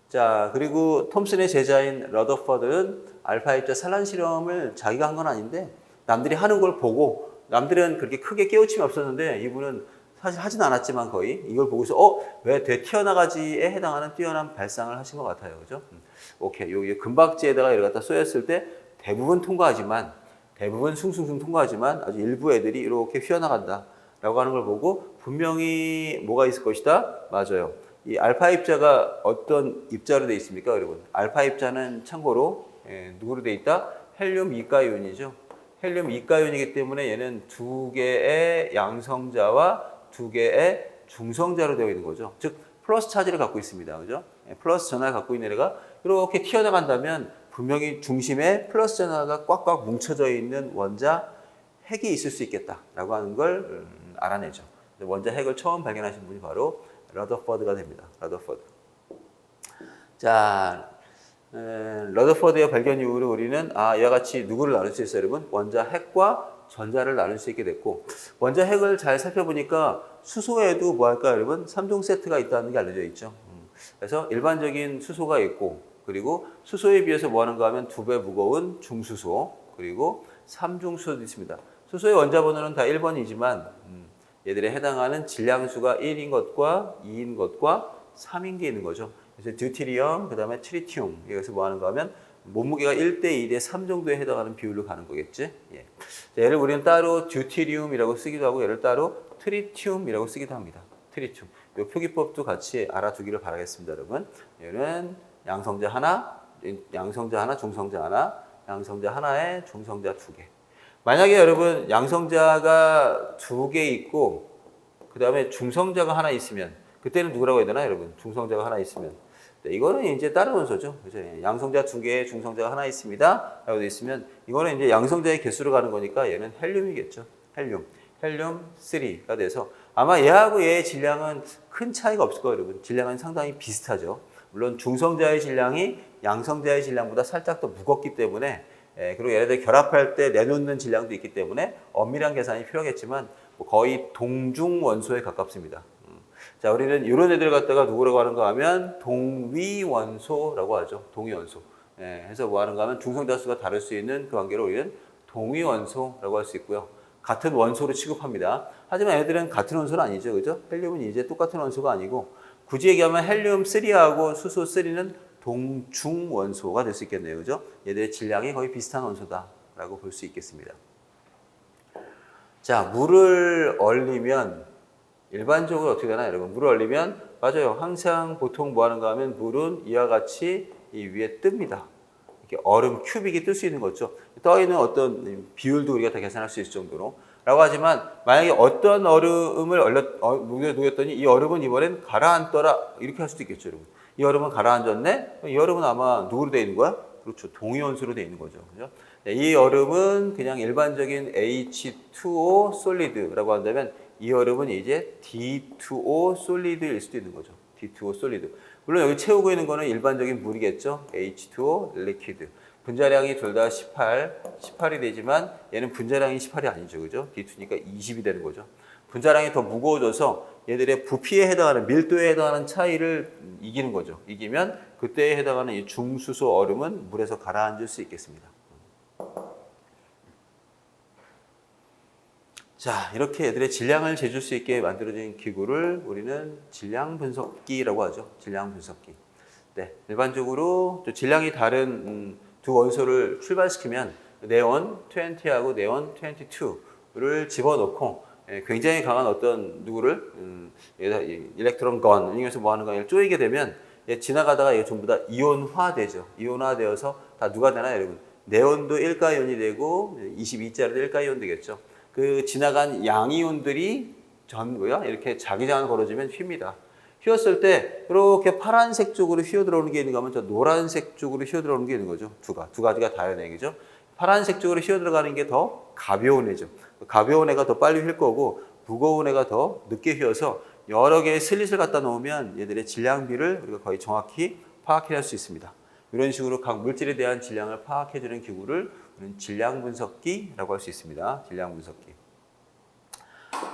자, 그리고 톰슨의 제자인 러더퍼드는 알파 입자 산란 실험을 자기가 한 건 아닌데 남들이 하는 걸 보고 남들은 그렇게 크게 깨우침이 없었는데 이분은 사실 하진 않았지만 거의 이걸 보고서 왜 되튀어나가지에 해당하는 뛰어난 발상을 하신 것 같아요. 그죠? 오케이. 요 금박지에다가 이걸 갖다 쏘였을 때 대부분 숭숭숭 통과하지만 아주 일부 애들이 이렇게 휘어나간다 라고 하는 걸 보고 분명히 뭐가 있을 것이다? 맞아요. 이 알파 입자가 어떤 입자로 되어 있습니까, 여러분? 알파 입자는 참고로 누구로 되어 있다? 헬륨 이가이온이죠. 헬륨 이가이온이기 때문에 얘는 두 개의 양성자와 두 개의 중성자로 되어 있는 거죠. 즉 플러스 차지를 갖고 있습니다. 그죠? 플러스 전하를 갖고 있는 애가 이렇게 튀어나간다면 분명히 중심에 플러스 전하가 꽉꽉 뭉쳐져 있는 원자 핵이 있을 수 있겠다라고 하는 걸 알아내죠. 원자 핵을 처음 발견하신 분이 바로 러더퍼드가 됩니다. 러더퍼드. 자, 러더퍼드의 발견 이후로 우리는 이와 같이 누구를 나눌 수 있어요, 여러분? 원자 핵과 전자를 나눌 수 있게 됐고 원자 핵을 잘 살펴보니까 수소에도 뭐 할까요, 여러분? 3종 세트가 있다는 게 알려져 있죠. 그래서 일반적인 수소가 있고 그리고 수소에 비해서 뭐 하는가 하면 2배 무거운 중수소 그리고 3중 수소도 있습니다. 수소의 원자 번호는 다 1번이지만 얘들에 해당하는 질량수가 1인 것과 2인 것과 3인 게 있는 거죠. 그래서 듀티리엄, 그 다음에 트리티움. 여기서 뭐 하는가 하면 몸무게가 1대 2대 3 정도에 해당하는 비율로 가는 거겠지. 예. 얘를 우리는 따로 듀티리움이라고 쓰기도 하고 얘를 따로 트리티움이라고 쓰기도 합니다. 트리티움. 이 표기법도 같이 알아두기를 바라겠습니다, 여러분. 얘는 양성자 하나, 중성자 하나, 양성자 하나에 중성자 2개. 만약에 여러분 양성자가 2개 있고 그 다음에 중성자가 하나 있으면 그때는 누구라고 해야 되나, 여러분? 중성자가 하나 있으면 이거는 이제 다른 원소죠. 그죠? 양성자 2개에 중성자가 하나 있습니다 라고 되어 있으면 이거는 이제 양성자의 개수로 가는 거니까 얘는 헬륨이겠죠. 헬륨 3가 돼서 아마 얘하고 얘의 질량은 큰 차이가 없을 거예요, 여러분. 질량은 상당히 비슷하죠. 물론 중성자의 질량이 양성자의 질량보다 살짝 더 무겁기 때문에 그리고 얘네들 결합할 때 내놓는 질량도 있기 때문에 엄밀한 계산이 필요하겠지만 거의 동중 원소에 가깝습니다. 자, 우리는 이런 애들 갖다가 누구라고 하는가 하면 동위원소라고 하죠. 동위원소. 해서 뭐 하는가 하면 중성자 수가 다를 수 있는 그 관계로 우리는 동위원소라고 할 수 있고요. 같은 원소로 취급합니다. 하지만 얘들은 같은 원소는 아니죠. 그죠? 헬륨은 이제 똑같은 원소가 아니고 굳이 얘기하면 헬륨 3하고 수소 3는 동중 원소가 될 수 있겠네요. 그죠? 얘들의 질량이 거의 비슷한 원소다라고 볼 수 있겠습니다. 자, 물을 얼리면 일반적으로 어떻게 되나요, 여러분? 물을 얼리면 맞아요. 항상 보통 뭐 하는가 하면 물은 이와 같이 이 위에 뜹니다. 이렇게 얼음 큐빅이 뜰 수 있는 거죠. 떠 있는 어떤 비율도 우리가 다 계산할 수 있을 정도로. 라고 하지만 만약에 어떤 얼음을 녹였더니 이 얼음은 이번엔 가라앉더라 이렇게 할 수도 있겠죠, 여러분. 이 얼음은 가라앉았네? 이 얼음은 아마 누구로 되어 있는 거야? 그렇죠. 동위원소로 되어 있는 거죠. 그죠? 이 얼음은 그냥 일반적인 H2O 솔리드라고 한다면 이 얼음은 이제 D2O 솔리드일 수도 있는 거죠. D2O 솔리드. 물론 여기 채우고 있는 거는 일반적인 물이겠죠. H2O 리퀴드. 분자량이 둘 다 18이 되지만 얘는 분자량이 18이 아니죠. 그죠? D2니까 20이 되는 거죠. 분자량이 더 무거워져서 얘들의 부피에 해당하는 밀도에 해당하는 차이를 이기는 거죠. 이기면 그때에 해당하는 이 중수소 얼음은 물에서 가라앉을 수 있겠습니다. 자, 이렇게 애들의 질량을 재줄 수 있게 만들어진 기구를 우리는 질량 분석기라고 하죠. 질량 분석기. 네, 일반적으로 질량이 다른 두 원소를 출발시키면 네온 20하고 네온 22를 집어넣고 굉장히 강한 어떤 누구를 일렉트론 건 이용해서 뭐 하는 거 쪼이게 되면 지나가다가 이게 전부 다 이온화되죠. 이온화되어서 다 누가 되나 여러분? 네온도 1가이온이 되고 22자리도 1가이온 되겠죠. 그 지나간 양이온들이 전부요 이렇게 자기장을 걸어주면 휩니다. 휘었을 때 이렇게 파란색 쪽으로 휘어 들어오는 게 있는가 하면 저 노란색 쪽으로 휘어 들어오는 게 있는 거죠. 두 가지가 다른 얘기죠. 파란색 쪽으로 휘어 들어가는 게 더 가벼운 애죠. 가벼운 애가 더 빨리 휠 거고 무거운 애가 더 늦게 휘어서 여러 개의 슬릿을 갖다 놓으면 얘들의 질량비를 우리가 거의 정확히 파악해낼 수 있습니다. 이런 식으로 각 물질에 대한 질량을 파악해주는 기구를 우리는 질량 분석기라고 할 수 있습니다. 질량 분석기.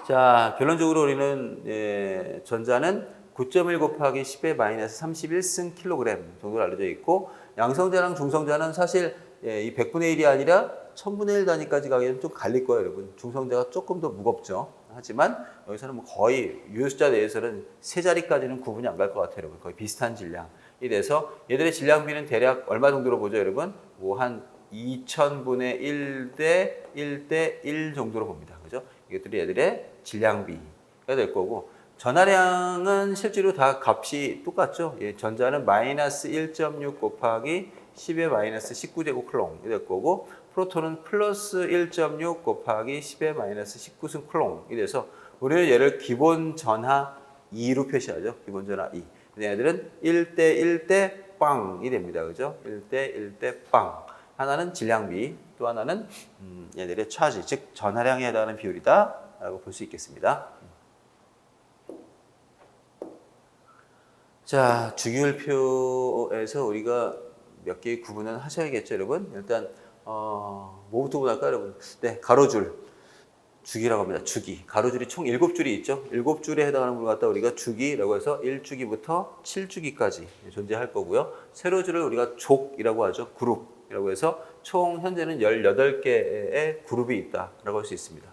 자, 결론적으로 우리는 전자는 9.1 곱하기 10의 마이너스 31승 킬로그램 정도로 알려져 있고 양성자랑 중성자는 사실 이 100분의 1이 아니라 1000분의 1 단위까지 가기에는 좀 갈릴 거예요, 여러분. 중성자가 조금 더 무겁죠. 하지만 여기서는 뭐 거의 유효숫자 내에서는 세 자리까지는 구분이 안 갈 것 같아요, 여러분. 거의 비슷한 질량이 돼서 얘들의 질량비는 대략 얼마 정도로 보죠, 여러분? 뭐 한 2000분의 1 대 1 대 1 정도로 봅니다. 그죠? 이것들이 얘들의 질량비가 될 거고 전하량은 실제로 다 값이 똑같죠. 전자는 마이너스 1.6 곱하기 10의 마이너스 19제곱 쿨롱이 될 거고 프로톤은 플러스 1.6 곱하기 10의 마이너스 19승 쿨롱이 돼서 우리는 얘를 기본 전하 2로 표시하죠. 기본 전하 2. 얘들은 1대 1대 빵이 됩니다. 그죠? 1대 1대 빵. 하나는 질량비, 또 하나는 얘들의 차지, 즉 전하량에 해당하는 비율이다 라고 볼 수 있겠습니다. 자, 주기율표에서 우리가 몇 개의 구분은 하셔야겠죠, 여러분? 일단 뭐부터 구분할까요, 여러분? 네, 가로줄. 주기라고 합니다. 주기. 가로줄이 총 7줄이 있죠. 7줄에 해당하는 걸 갖다 우리가 주기라고 해서 1주기부터 7주기까지 존재할 거고요. 세로줄을 우리가 족이라고 하죠. 그룹이라고 해서 총 현재는 18개의 그룹이 있다라고 할 수 있습니다.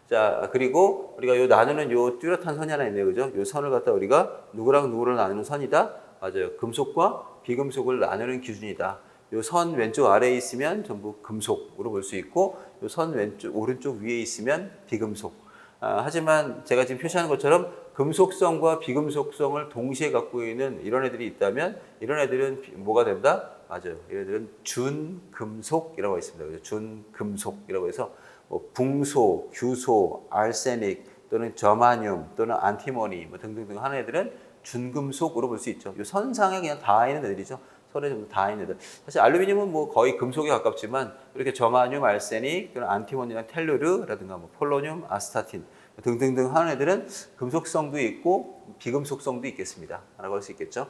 자, 그리고 우리가 요 나누는 요 뚜렷한 선이 하나 있네요. 그죠? 요 선을 갖다 우리가 누구랑 누구를 나누는 선이다. 맞아요. 금속과 비금속을 나누는 기준이다. 요 선 왼쪽 아래에 있으면 전부 금속으로 볼 수 있고 요 선 왼쪽 오른쪽 위에 있으면 비금속. 하지만 제가 지금 표시하는 것처럼 금속성과 비금속성을 동시에 갖고 있는 이런 애들이 있다면 이런 애들은 뭐가 된다? 맞아요. 얘네들은 준금속이라고 있습니다. 준금속이라고 해서 뭐 붕소, 규소, 알세닉 또는 저마늄 또는 안티모니 뭐 등등등 하는 애들은 준금속으로 볼 수 있죠. 이 선상에 그냥 다 있는 애들이죠. 선에 좀 다 있는 애들. 사실 알루미늄은 뭐 거의 금속에 가깝지만 이렇게 저마늄, 알세닉 또는 안티모니나 텔루르라든가 뭐 폴로늄, 아스타틴 등등등 하는 애들은 금속성도 있고 비금속성도 있겠습니다. 라고 할 수 있겠죠.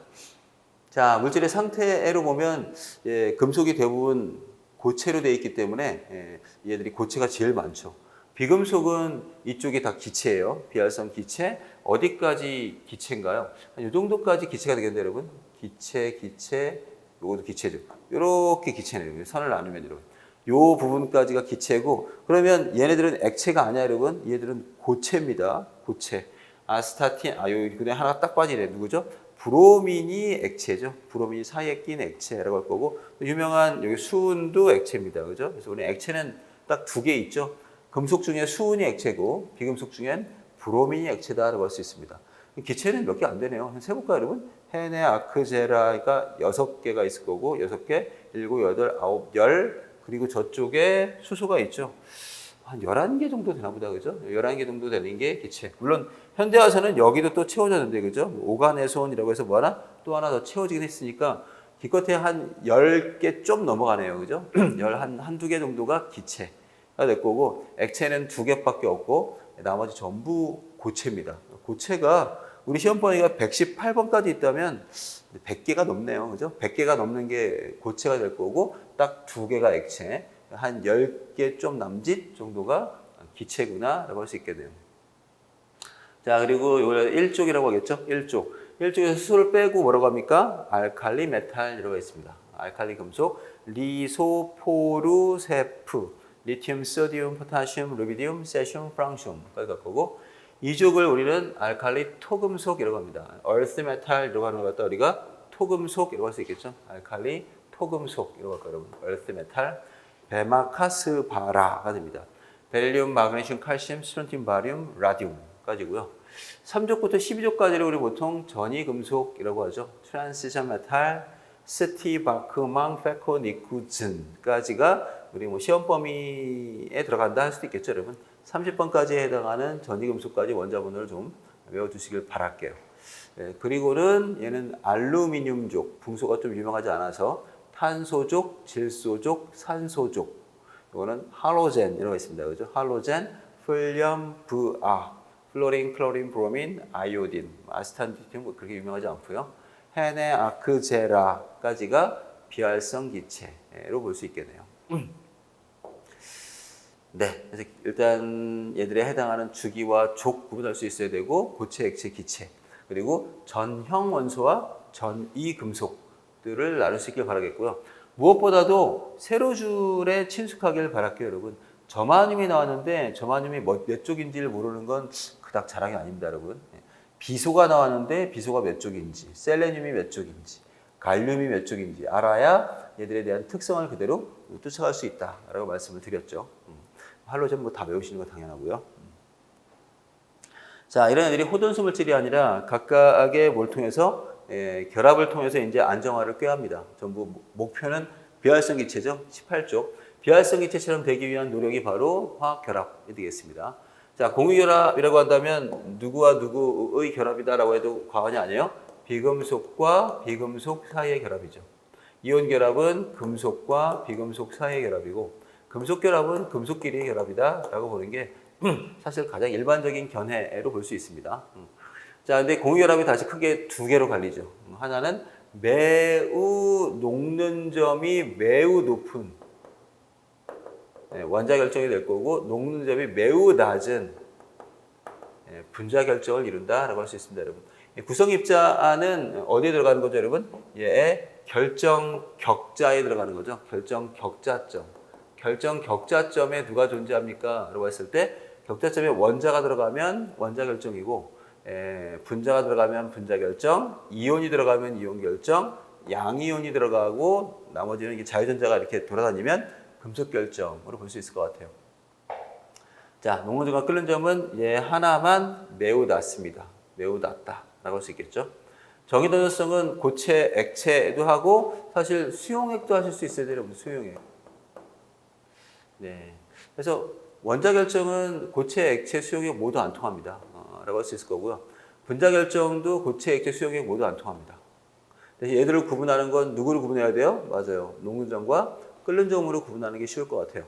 자, 물질의 상태로 보면 금속이 대부분 고체로 되어 있기 때문에 얘들이 고체가 제일 많죠. 비금속은 이쪽이 다 기체예요. 비활성 기체. 어디까지 기체인가요? 이 정도까지 기체가 되겠는데 여러분. 기체, 요것도 기체죠. 이렇게 기체네요. 선을 나누면 여러분. 요 부분까지가 기체고 그러면 얘네들은 액체가 아니야 여러분. 얘들은 고체입니다. 고체. 아스타틴, 요 그냥 하나 딱 빠지네. 누구죠? 브로민이 액체죠. 브로민이 사이에 낀 액체라고 할 거고 유명한 여기 수은도 액체입니다. 그죠? 그래서 우리 액체는 딱 두 개 있죠. 금속 중에 수은이 액체고 비금속 중엔 브로민이 액체다라고 할 수 있습니다. 기체는 몇 개 안 되네요. 한번 세볼까요, 여러분? 헤네 아크제라가 6개가 있을 거고 6개, 7, 8, 9, 10 그리고 저쪽에 수소가 있죠. 한 11개 정도 되나 보다, 그죠? 11개 정도 되는 게 기체. 물론, 현대 와서는 여기도 또 채워졌는데, 그죠? 오가네손이라고 해서 뭐 하나? 또 하나 더 채워지긴 했으니까, 기껏해 한 10개 좀 넘어가네요, 그죠? 한두 개 정도가 기체가 될 거고, 액체는 2개밖에 없고, 나머지 전부 고체입니다. 고체가, 우리 시험 범위가 118번까지 있다면, 100개가 넘네요, 그죠? 100개가 넘는 게 고체가 될 거고, 딱 2개가 액체. 한 10개 좀 남짓 정도가 기체구나 라고 할 수 있겠네요. 자, 그리고 이거 1쪽이라고 하겠죠? 1쪽. 1쪽에서 수소를 빼고 뭐라고 합니까? 알칼리 메탈이라고 있습니다. 알칼리 금속, 리소포르세프, 리튬, 소디움, 포타슘, 루비디움, 세슘, 프랑슘까지 갈 거고 2쪽을 우리는 알칼리 토금속이라고 합니다. earth metal이라고 하는 것 같다 우리가 토금속이라고 할 수 있겠죠? 알칼리 토금속이라고 할까요, 여러분? earth metal. 베마카스바라가 됩니다. 벨리움, 마그네슘, 칼슘, 스트론튬, 바리움, 라디움까지고요. 3족부터 12족까지를 우리 보통 전이금속이라고 하죠. 트란시션 메탈, 스티바크망, 페코니쿠즌까지가 우리 뭐 시험 범위에 들어간다 할 수도 있겠죠, 여러분. 30번까지에 해당하는 전이금속까지 원자번호를 좀 외워두시길 바랄게요. 그리고는 얘는 알루미늄족, 붕소가 좀 유명하지 않아서 탄소족, 질소족, 산소족. 이거는 할로젠 이런 거 있습니다. 그죠? 할로젠, 플륨, 부아, 플로린, 클로린, 브로민, 아이오딘, 아스탄디튬 뭐 그렇게 유명하지 않고요. 헤네, 아크제라까지가 비활성 기체로 볼 수 있겠네요. 네, 그래서 일단 얘들에 해당하는 주기와 족 구분할 수 있어야 되고 고체, 액체, 기체 그리고 전형 원소와 전이 금속들을 나눌 수 있길 바라겠고요. 무엇보다도 세로줄에 친숙하길 바랄게요, 여러분. 저마늄이 나왔는데 저마늄이 몇 쪽인지를 모르는 건 그닥 자랑이 아닙니다, 여러분. 비소가 나왔는데 비소가 몇 쪽인지, 셀레늄이 몇 쪽인지, 갈륨이 몇 쪽인지 알아야 얘들에 대한 특성을 그대로 쫓아갈 수 있다라고 말씀을 드렸죠. 할로젠 뭐 다 외우시는 거 당연하고요. 자, 이런 애들이 호돈수 물질이 아니라 각각의 몰통에서 결합을 통해서 이제 안정화를 꾀합니다. 전부 목표는 비활성 기체죠. 18쪽. 비활성 기체처럼 되기 위한 노력이 바로 화학 결합이 되겠습니다. 자, 공유결합이라고 한다면 누구와 누구의 결합이다라고 해도 과언이 아니에요. 비금속과 비금속 사이의 결합이죠. 이온 결합은 금속과 비금속 사이의 결합이고 금속 결합은 금속끼리의 결합이다라고 보는 게 사실 가장 일반적인 견해로 볼 수 있습니다. 자, 근데 공유결합이 다시 크게 두 개로 갈리죠. 하나는 매우 녹는 점이 매우 높은 원자 결정이 될 거고 녹는 점이 매우 낮은 분자 결정을 이룬다라고 할 수 있습니다, 여러분. 구성 입자는 어디에 들어가는 거죠, 여러분? 얘의 결정 격자에 들어가는 거죠. 결정 격자점. 결정 격자점에 누가 존재합니까? 라고 했을 때 격자점에 원자가 들어가면 원자 결정이고 분자가 들어가면 분자 결정, 이온이 들어가면 이온 결정, 양이온이 들어가고 나머지는 이게 자유전자가 이렇게 돌아다니면 금속 결정으로 볼 수 있을 것 같아요. 자, 녹는 점과 끓는 점은 얘 하나만 매우 낮습니다. 매우 낮다라고 할 수 있겠죠. 정의동요성은 고체, 액체도 하고 사실 수용액도 하실 수 있어야 돼요, 여러분. 수용액. 네. 그래서 원자 결정은 고체, 액체, 수용액 모두 안 통합니다. 라고 할 수 있을 거고요. 분자 결정도 고체, 액체, 수용액 모두 안 통합니다. 얘들을 구분하는 건 누구를 구분해야 돼요? 맞아요. 녹는 점과 끓는 점으로 구분하는 게 쉬울 것 같아요.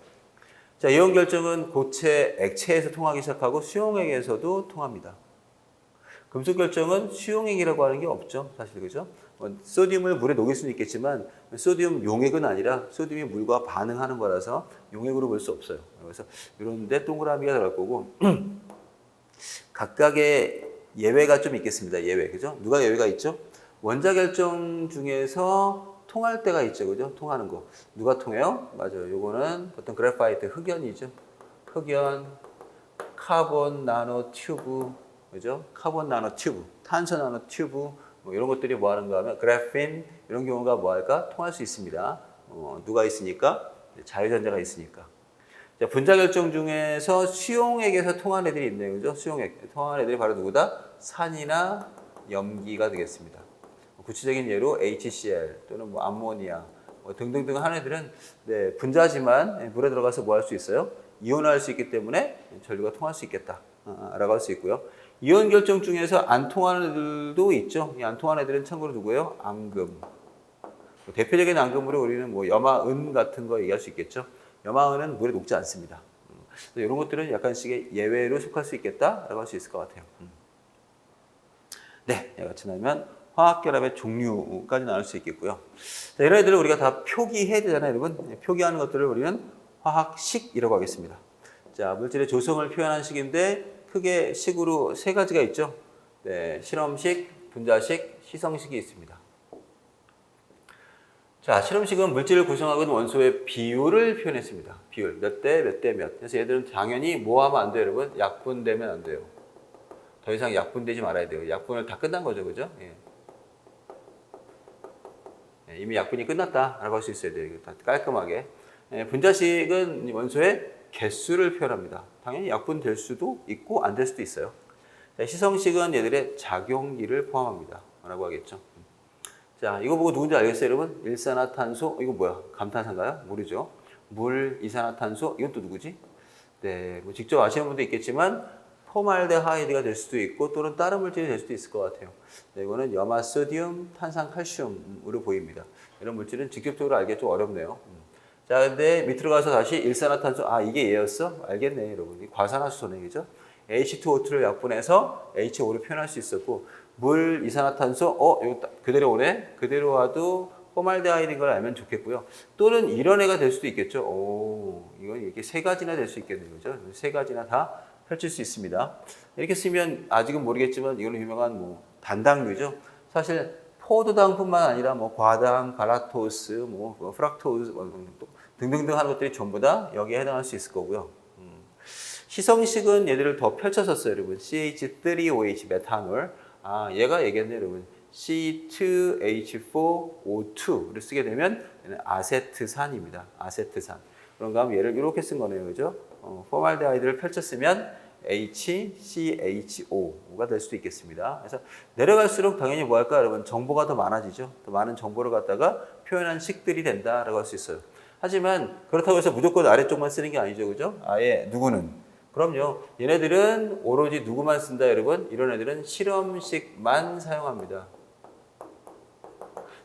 자, 이온 결정은 고체, 액체에서 통하기 시작하고 수용액에서도 통합니다. 금속 결정은 수용액이라고 하는 게 없죠. 사실 그죠? 소듐을 물에 녹일 수는 있겠지만 소듐 용액은 아니라 소듐이 물과 반응하는 거라서 용액으로 볼 수 없어요. 그래서 이런 데 동그라미가 들어갈 거고 각각의 예외가 좀 있겠습니다. 예외. 그죠? 누가 예외가 있죠? 원자 결정 중에서 통할 때가 있죠. 그죠? 통하는 거. 누가 통해요? 맞아요. 요거는 어떤 그래파이트 흑연이죠. 흑연, 카본 나노 튜브, 그죠? 카본 나노 튜브, 탄소 나노 튜브, 뭐 이런 것들이 뭐 하는가 하면 그래핀 이런 경우가 뭐 할까? 통할 수 있습니다. 누가 있으니까? 자유전자가 있으니까. 자, 분자 결정 중에서 수용액에서 통한 애들이 있네요. 그죠? 수용액. 통한 애들이 바로 누구다? 산이나 염기가 되겠습니다. 구체적인 예로 HCl 또는 뭐 암모니아 뭐 등등등 하는 애들은 네, 분자지만 물에 들어가서 뭐 할 수 있어요? 이온화할 수 있기 때문에 전류가 통할 수 있겠다 라고 할 수 있고요. 이온 결정 중에서 안 통하는 애들도 있죠. 이 안 통하는 애들은 참고로 누구예요? 암금. 대표적인 암금으로 우리는 뭐 염화은 같은 거 얘기할 수 있겠죠. 염화은은 물에 녹지 않습니다. 이런 것들은 약간씩의 예외로 속할 수 있겠다라고 할 수 있을 것 같아요. 네, 같이 나면 화학결합의 종류까지 나눌 수 있겠고요. 자, 이런 애들을 우리가 다 표기해야 되잖아요, 여러분. 표기하는 것들을 우리는 화학식이라고 하겠습니다. 자, 물질의 조성을 표현한 식인데 크게 식으로 세 가지가 있죠. 네, 실험식, 분자식, 시성식이 있습니다. 자, 실험식은 물질을 구성하고 있는 원소의 비율을 표현했습니다. 비율, 몇 대 몇 대 몇. 그래서 얘들은 당연히 뭐 하면 안 돼요, 여러분? 약분되면 안 돼요. 더 이상 약분되지 말아야 돼요. 약분을 다 끝난 거죠, 그죠? 예. 이미 약분이 끝났다라고 할 수 있어야 돼요. 다 깔끔하게. 분자식은 원소의 개수를 표현합니다. 당연히 약분될 수도 있고 안 될 수도 있어요. 자, 희성식은 얘들의 작용기를 포함합니다. 라고 하겠죠. 자, 이거 보고 누군지 알겠어요, 여러분? 일산화탄소, 이거 뭐야? 감탄사인가요? 물이죠. 물, 이산화탄소, 이건 또 누구지? 네, 뭐 직접 아시는 분도 있겠지만 포말데하이드가 될 수도 있고 또는 다른 물질이 될 수도 있을 것 같아요. 네, 이거는 염화, 소디움, 탄산, 칼슘으로 보입니다. 이런 물질은 직접적으로 알기가 좀 어렵네요. 자, 근데 밑으로 가서 다시 일산화탄소, 아, 이게 얘였어? 알겠네, 여러분. 과산화수 선행이죠. H2O2를 약분해서 H5를 표현할 수 있었고, 물, 이산화탄소, 이거 그대로 오네? 그대로 와도 포말데하이드인 걸 알면 좋겠고요. 또는 이런 애가 될 수도 있겠죠. 이건 이렇게 세 가지나 될 수 있겠네요. 그죠? 세 가지나 다 펼칠 수 있습니다. 이렇게 쓰면 아직은 모르겠지만 이거는 유명한 뭐 단당류죠. 사실 포도당뿐만 아니라 뭐 과당, 갈락토스, 뭐 프락토스 등등등 하는 것들이 전부 다 여기에 해당할 수 있을 거고요. 희성식은 얘들을 더 펼쳐서 써요, 여러분. CH3OH 메탄올. 아, 얘가 얘기했네, 여러분. C2H4O2를 쓰게 되면 얘는 아세트산입니다. 아세트산. 그런가 하면 얘를 이렇게 쓴 거네요, 그죠? 포말데하이드를 펼쳤으면 HCHO가 될 수도 있겠습니다. 그래서 내려갈수록 당연히 뭐 할까, 여러분? 정보가 더 많아지죠. 더 많은 정보를 갖다가 표현한 식들이 된다라고 할 수 있어요. 하지만 그렇다고 해서 무조건 아래쪽만 쓰는 게 아니죠, 그죠? 아예 누구는? 그럼요. 얘네들은 오로지 누구만 쓴다, 여러분? 이런 애들은 실험식만 사용합니다.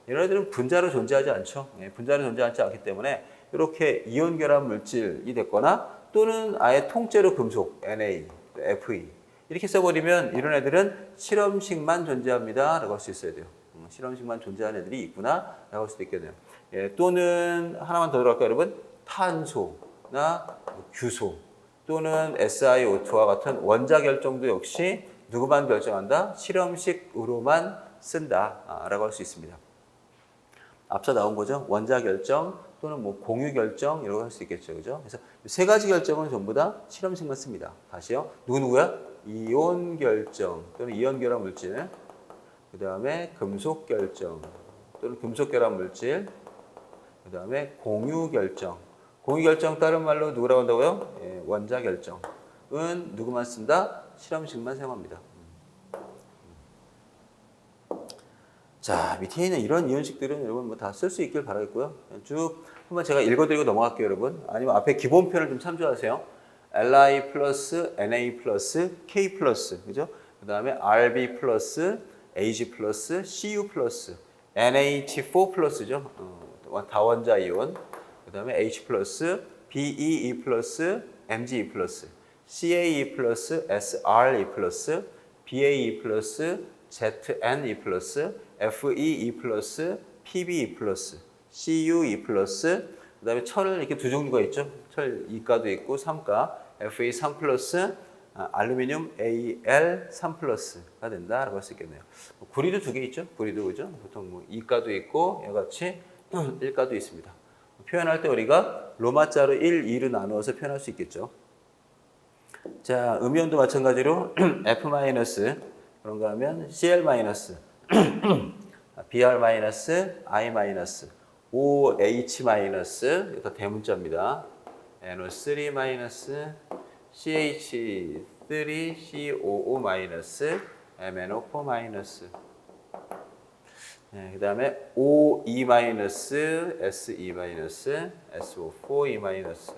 이런 애들은 분자로 존재하지 않죠. 분자로 존재하지 않기 때문에 이렇게 이온 결합 물질이 됐거나 또는 아예 통째로 금속, Na, Fe 이렇게 써버리면 이런 애들은 실험식만 존재합니다 라고 할 수 있어야 돼요. 실험식만 존재하는 애들이 있구나 라고 할 수도 있겠네요. 또는 하나만 더 들어갈까요, 여러분? 탄소나 규소 또는 SiO2와 같은 원자 결정도 역시 누구만 결정한다? 실험식으로만 쓴다 라고 할 수 있습니다. 앞서 나온 거죠. 원자 결정 또는 뭐 공유 결정 이라고 할 수 있겠죠. 그죠? 그래서 세 가지 결정은 전부 다 실험식만 씁니다. 다시요. 누구야? 이온 결정 또는 이온 결합 물질. 그다음에 금속 결정 또는 금속 결합 물질. 그다음에 공유 결정. 공유 결정 다른 말로 누구라고 한다고요? 원자 결정은 누구만 쓴다? 실험식만 사용합니다. 자, 밑에 있는 이런 이온식들은 여러분 뭐 다 쓸 수 있길 바라겠고요. 쭉 한번 제가 읽어드리고 넘어갈게요, 여러분. 아니면 앞에 기본 표현을 좀 참조하세요. Li 플러스 Na 플러스 K 플러스, 그죠? 그 다음에 Rb 플러스 Ag 플러스 Cu 플러스 NH4 플러스죠. 다원자 이온. 그 다음에 H 플러스 BeE 플러스 Mge 플러스 CaE 플러스 SRE 플러스 BaE 플러스 ZNE 플러스 FeE 플러스 PbE 플러스 CuE 플러스 그 다음에 철을 이렇게 두 종류가 있죠. 철 2가도 있고 3가 Fe3 플러스 알루미늄 Al3 플러스가 된다라고 할 수 있겠네요. 구리도 두 개 있죠. 구리도 그죠. 보통 뭐 2가도 있고 이같이 1가도 있습니다. 표현할 때 우리가 로마자로 1, 2로 나누어서 표현할 수 있겠죠. 자, 음이온도 마찬가지로 F- 그런가 하면 Cl-, Br-, I-, OH-, 이거 다 대문자입니다. NO3-, CH3COO-, MnO4-. 그 다음에 OE-, SE-, SO4E-,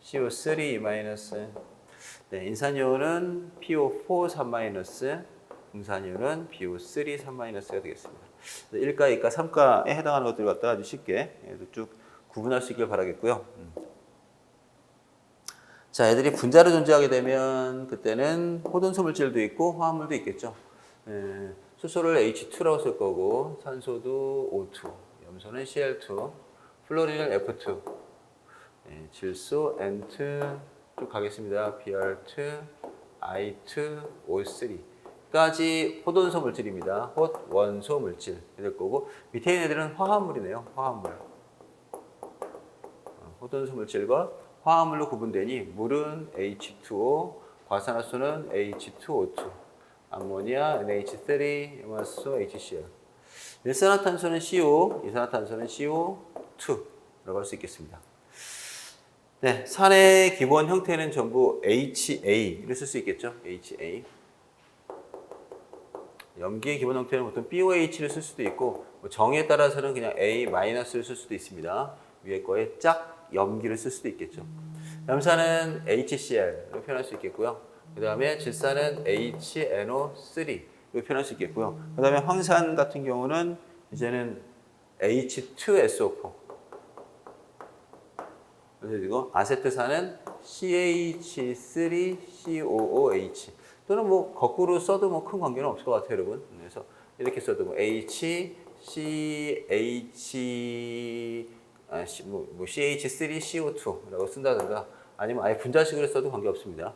CO3E-. 네, 인산이온은 PO4 3-, 등산이온은 PO3 3-가 되겠습니다. 1가, 2가, 3가에 해당하는 것들을 갖다가 아주 쉽게 쭉 구분할 수 있길 바라겠고요. 자, 애들이 분자로 존재하게 되면 그때는 호돈소 물질도 있고 화합물도 있겠죠. 수소를 H2라고 쓸 거고 산소도 O2, 염소는 Cl2, 플로린은 F2, 질소 N2 쭉 가겠습니다. Br2, I2, O3 까지 호돈소 물질입니다. 헛원소 물질 될 거고 밑에 있는 애들은 화합물이네요. 화합물. 호돈소 물질과 화합물로 구분되니 물은 H2O, 과산화수는 H2O2, 암모니아 NH3, 염화수 HCl. 일산화탄소는 CO, 이산화탄소는 CO2라고 할 수 있겠습니다. 네, 산의 기본 형태는 전부 HA를 쓸 수 있겠죠. HA. 염기의 기본 형태는 보통 BOH를 쓸 수도 있고 뭐 정의에 따라서는 그냥 A-를 쓸 수도 있습니다. 위에 거에 짝 염기를 쓸 수도 있겠죠. 염산은 HCl로 표현할 수 있겠고요. 그 다음에 질산은 HNO3로 표현할 수 있겠고요. 그 다음에 황산 같은 경우는 이제는 H2SO4. 그리고 아세트산은 CH3COOH. 또는 뭐 거꾸로 써도 뭐 큰 관계는 없을 것 같아요, 여러분. 그래서 이렇게 써도 뭐 CH3CO2라고 쓴다든가 아니면 아예 분자식으로 써도 관계 없습니다.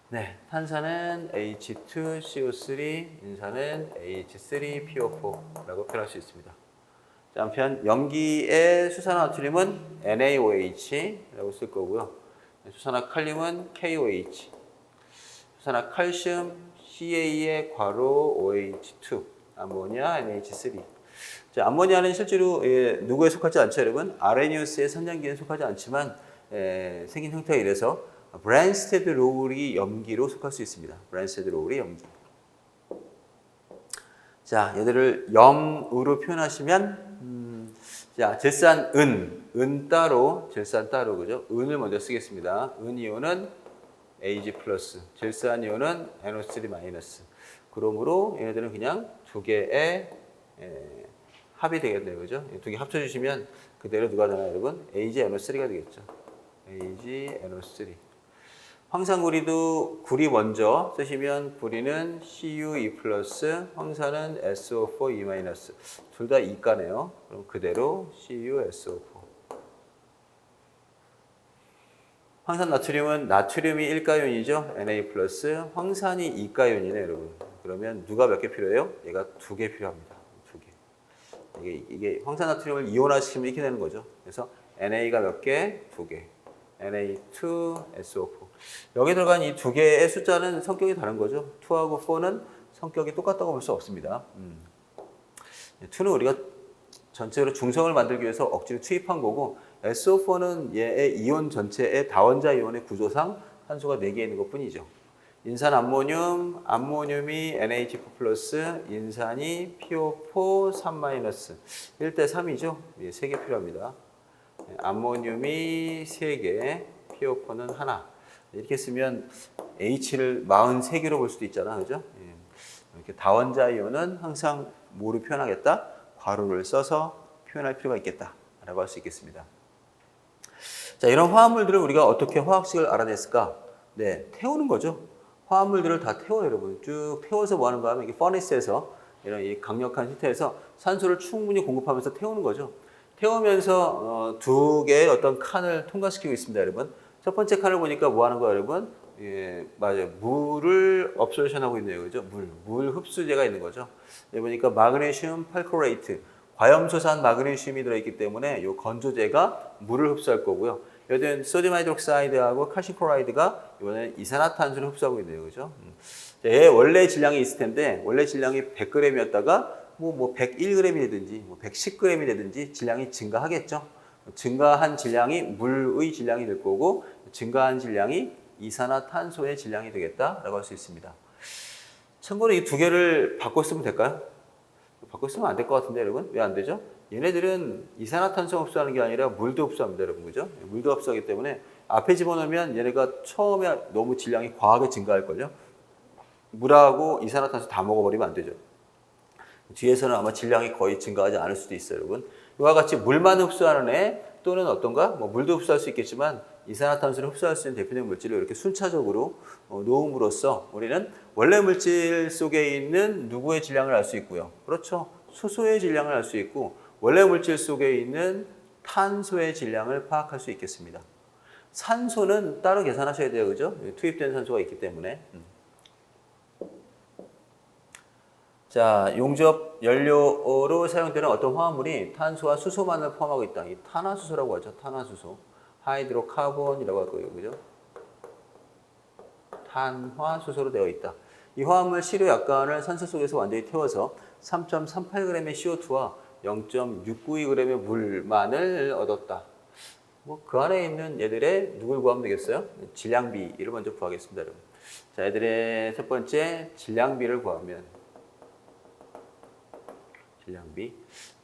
네, 탄산은 H2CO3, 인산은 H3PO4라고 표현할 수 있습니다. 자, 한편 염기의 수산화나트륨은 NaOH라고 쓸 거고요. 수산화칼륨은 KOH. 수산화칼슘 CA의 괄호 OH2, 아모니아 NH3. 자, 아모니아는 실제로 누구에 속하지 않죠, 여러분? 아레니우스의 선장기에 속하지 않지만 생긴 형태가 이래서 브랜스테드 로우리 염기로 속할 수 있습니다. 브랜스테드 로우리 염기. 자, 얘들을 염으로 표현하시면 자, 질산 은 따로, 질산 따로, 그죠? 은을 먼저 쓰겠습니다. 은 이온은 Ag+, 질산 이온은 NO3-. 그러므로 얘네들은 그냥 두 개의 합이 되겠네요, 그죠? 두 개 합쳐주시면 그대로 누가 되나요, 여러분? AgNO3가 되겠죠. AgNO3. 황산구리도 구리 먼저 쓰시면 구리는 Cu2+, 황산은 SO4E-. 둘 다 이가네요. 그럼 그대로 CuSO4. 황산 나트륨은 나트륨이 1가연이죠. Na+, 황산이 2가연이네, 여러분. 그러면 누가 몇 개 필요해요? 얘가 2개 필요합니다. 2개. 이게 황산 나트륨을 이온화시키면 이렇게 되는 거죠. 그래서 Na가 몇 개? 2개. Na2SO4. 여기 들어간 이 두 개의 숫자는 성격이 다른 거죠. 2하고 4는 성격이 똑같다고 볼 수 없습니다. 2는 우리가 전체로 중성을 만들기 위해서 억지로 투입한 거고 SO4는 얘의 이온 전체의 다원자 이온의 구조상 탄소가 4개 있는 것 뿐이죠. 인산 암모늄, 암모늄이 NH4+, 인산이 PO4 3-. 1대3이죠. 3개 필요합니다. 암모늄이 3개, PO4는 하나. 이렇게 쓰면 H를 43개로 볼 수도 있잖아, 그죠? 이렇게 다원자 이온은 항상 뭐로 표현하겠다? 괄호를 써서 표현할 필요가 있겠다라고 할 수 있겠습니다. 자, 이런 화합물들을 우리가 어떻게 화학식을 알아냈을까? 네, 태우는 거죠. 화합물들을 다 태워요, 여러분. 쭉 태워서 뭐 하는가 하면 이게 퍼니스에서 이런 이 강력한 히터에서 산소를 충분히 공급하면서 태우는 거죠. 태우면서 두 개의 어떤 칸을 통과시키고 있습니다, 여러분. 첫 번째 칸을 보니까 뭐 하는 거예요, 여러분? 예, 맞아요. 물을 업소션하고 있네요, 그죠? 물 흡수제가 있는 거죠. 여기 보니까 마그네슘 팔코레이트, 과염소산 마그네슘이 들어있기 때문에 이 건조제가 물을 흡수할 거고요. 여기는 소디움 하이드록사이드하고 칼슘 클로라이드가 이번에 이산화탄소를 흡수하고 있네요, 그죠? 얘 원래 질량이 있을 텐데 원래 질량이 100g이었다가 뭐 101g이 되든지 뭐 110g이 되든지 질량이 증가하겠죠. 증가한 질량이 물의 질량이 될 거고 증가한 질량이 이산화탄소의 질량이 되겠다라고 할 수 있습니다. 참고로 이 두 개를 바꿔 쓰면 될까요? 바꿔 쓰면 안 될 것 같은데, 여러분? 왜 안 되죠? 얘네들은 이산화탄소 흡수하는 게 아니라 물도 흡수합니다, 여러분. 그죠? 물도 흡수하기 때문에 앞에 집어넣으면 얘네가 처음에 너무 질량이 과하게 증가할걸요? 물하고 이산화탄소 다 먹어버리면 안 되죠. 뒤에서는 아마 질량이 거의 증가하지 않을 수도 있어요, 여러분. 이와 같이 물만 흡수하는 애 또는 어떤가? 뭐 물도 흡수할 수 있겠지만 이산화탄소를 흡수할 수 있는 대표적인 물질을 이렇게 순차적으로 놓음으로써 우리는 원래 물질 속에 있는 누구의 질량을 알 수 있고요. 그렇죠. 수소의 질량을 알 수 있고 원래 물질 속에 있는 탄소의 질량을 파악할 수 있겠습니다. 산소는 따로 계산하셔야 돼요. 그죠? 투입된 산소가 있기 때문에. 자, 용접 연료로 사용되는 어떤 화합물이 탄소와 수소만을 포함하고 있다. 이 탄화수소라고 하죠. 탄화수소. 하이드로카본이라고 할 거예요. 그죠? 탄화수소로 되어 있다. 이 화합물 시료약관을 산소 속에서 완전히 태워서 3.38g의 CO2와 0.692g의 물만을 얻었다. 뭐 그 안에 있는 얘들의 누굴 구하면 되겠어요? 질량비를 먼저 구하겠습니다, 여러분. 자, 얘들의 첫 번째 질량비를 구하면 질량비.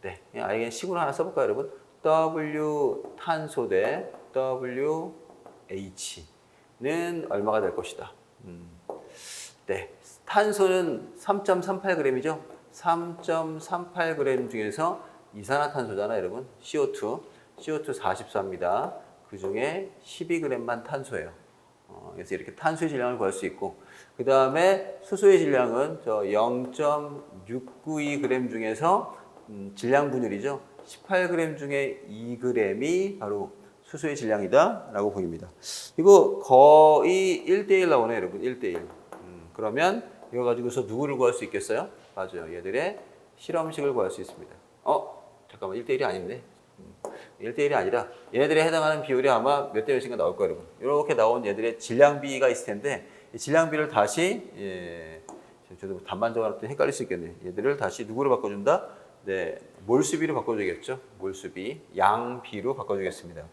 네, 그냥 아예 식으로 하나 써볼까요, 여러분? W 탄소 대 W H는 얼마가 될 것이다. 네, 탄소는 3.38g이죠. 3.38g 중에서 이산화탄소잖아, 여러분. CO2 44입니다. 그 중에 12g만 탄소예요. 그래서 이렇게 탄소의 질량을 구할 수 있고, 그 다음에 수소의 질량은 저 0.692g 중에서 질량 분율이죠. 18g 중에 2g이 바로 수소의 질량이다 라고 보입니다. 이거 거의 1대1 나오네요, 여러분. 1대1. 그러면 이거 가지고서 누구를 구할 수 있겠어요? 맞아요. 얘들의 실험식을 구할 수 있습니다. 잠깐만, 1대1이 아닌데. 1대1이 아니라 얘네들에 해당하는 비율이 아마 몇 대 몇인가 나올 거예요, 여러분. 이렇게 나온 얘들의 질량비가 있을 텐데, 이 질량비를 다시, 저도 단반적으로 헷갈릴 수 있겠네요. 얘들을 다시 누구로 바꿔준다? 네, 몰수비로 바꿔주겠죠. 몰수비, 양비로 바꿔주겠습니다.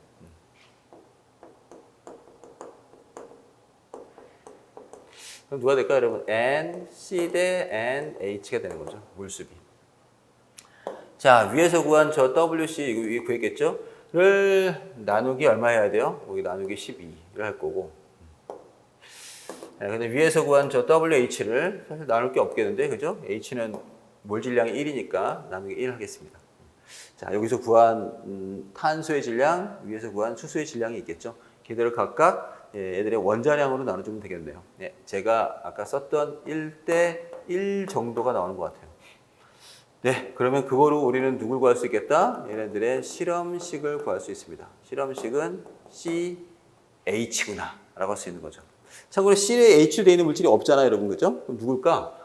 그럼 누가 될까요, 여러분? N, C 대 N, H가 되는 거죠. 몰수비. 자, 위에서 구한 저 WC, 이거 위에 구했겠죠? 를 나누기 얼마 해야 돼요? 여기 나누기 12를 할 거고. 네, 근데 위에서 구한 저 WH를 사실 나눌 게 없겠는데, 그죠? H는 몰 질량이 1이니까 나누기 1 하겠습니다. 자, 여기서 구한 탄소의 질량, 위에서 구한 수소의 질량이 있겠죠? 걔들을 각각 얘들의 원자량으로 나눠주면 되겠네요. 네, 제가 아까 썼던 1대1 정도가 나오는 것 같아요. 네, 그러면 그거로 우리는 누굴 구할 수 있겠다? 얘네들의 실험식을 구할 수 있습니다. 실험식은 CH구나 라고 할 수 있는 거죠. 참고로 C에 H로 되어 있는 물질이 없잖아요, 여러분. 그죠? 그럼 누굴까?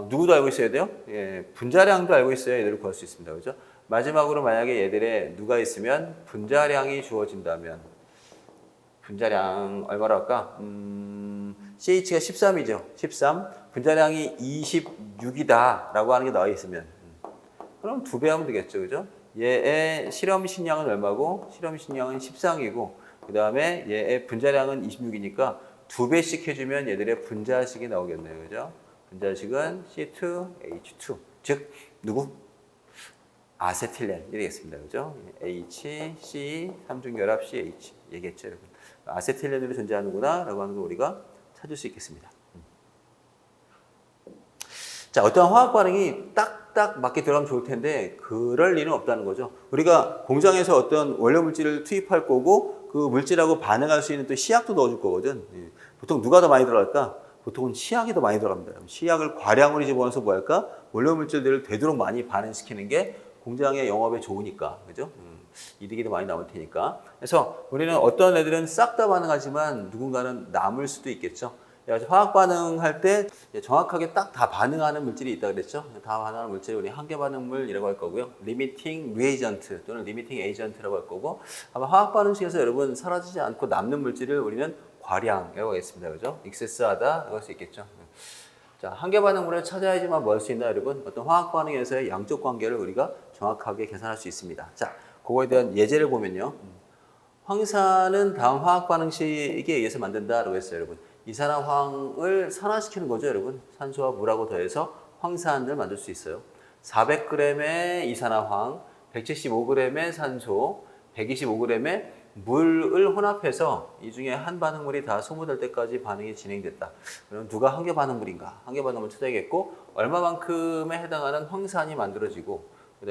누구도 알고 있어야 돼요? 예, 분자량도 알고 있어야 얘들을 구할 수 있습니다. 그죠? 마지막으로 만약에 얘들의 누가 있으면 분자량이 주어진다면 분자량 얼마로 할까? CH가 13이죠. 13. 분자량이 26이다 라고 하는 게 나와 있으면 그럼 2배 하면 되겠죠. 그죠? 얘의 실험식량은 얼마고 실험식량은 13이고 그 다음에 얘의 분자량은 26이니까 2배씩 해주면 얘들의 분자식이 나오겠네요. 그죠? 분자식은 C2H2 즉 누구? 아세틸렌이 되겠습니다. 그죠? H, C, 삼중결합 CH 얘기했죠, 여러분. 아세틸렌으로 존재하는구나 라고 하는 걸 우리가 찾을 수 있겠습니다. 자, 어떤 화학 반응이 딱딱 맞게 들어가면 좋을 텐데 그럴 리는 없다는 거죠. 우리가 공장에서 어떤 원료 물질을 투입할 거고 그 물질하고 반응할 수 있는 또 시약도 넣어줄 거거든. 보통 누가 더 많이 들어갈까? 보통은 시약이 더 많이 들어갑니다. 시약을 과량으로 집어넣어서 뭐 할까? 원료 물질들을 되도록 많이 반응시키는 게 공장의 영업에 좋으니까. 그죠? 이득이 더 많이 남을 테니까. 그래서 우리는 어떤 애들은 싹 다 반응하지만 누군가는 남을 수도 있겠죠. 화학 반응할 때 정확하게 딱 다 반응하는 물질이 있다 그랬죠. 다 반응하는 물질을 우리 한계 반응물이라고 할 거고요. 리미팅 리에이전트 또는 리미팅 에이전트라고 할 거고 아마 화학 반응식에서 여러분 사라지지 않고 남는 물질을 우리는 과량이라고 하겠습니다. 그죠? 익세스하다라고 할 수 있겠죠. 자, 한계 반응물을 찾아야지만 뭐 할 수 있나 여러분? 어떤 화학 반응에서의 양적 관계를 우리가 정확하게 계산할 수 있습니다. 자, 그거에 대한 예제를 보면요. 황산은 다음 화학 반응식에 의해서 만든다라고 했어요, 여러분. 이산화황을 산화시키는 거죠, 여러분. 산소와 물하고 더해서 황산을 만들 수 있어요. 400g의 이산화황, 175g의 산소, 125g의 물을 혼합해서 이 중에 한 반응물이 다 소모될 때까지 반응이 진행됐다. 그럼 누가 한계 반응물인가? 한계 반응물 찾아야겠고 얼마만큼에 해당하는 황산이 만들어지고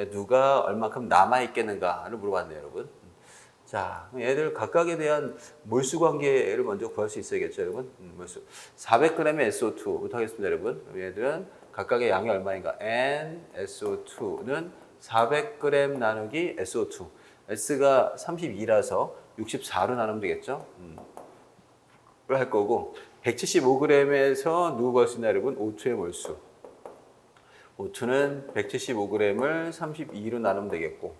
누가 얼마큼 남아있겠는가를 물어봤네요, 여러분. 자, 얘들 각각에 대한 몰수 관계를 먼저 구할 수 있어야겠죠, 여러분. 몰수. 400g의 SO2부터 하겠습니다, 여러분. 얘들은 각각의 양이 얼마인가? N, SO2는 400g 나누기 SO2. S가 32라서 64로 나누면 되겠죠? 를 할 거고, 175g에서 누구 구할 수 있나, 여러분? O2의 몰수. O2는 175g을 32로 나누면 되겠고,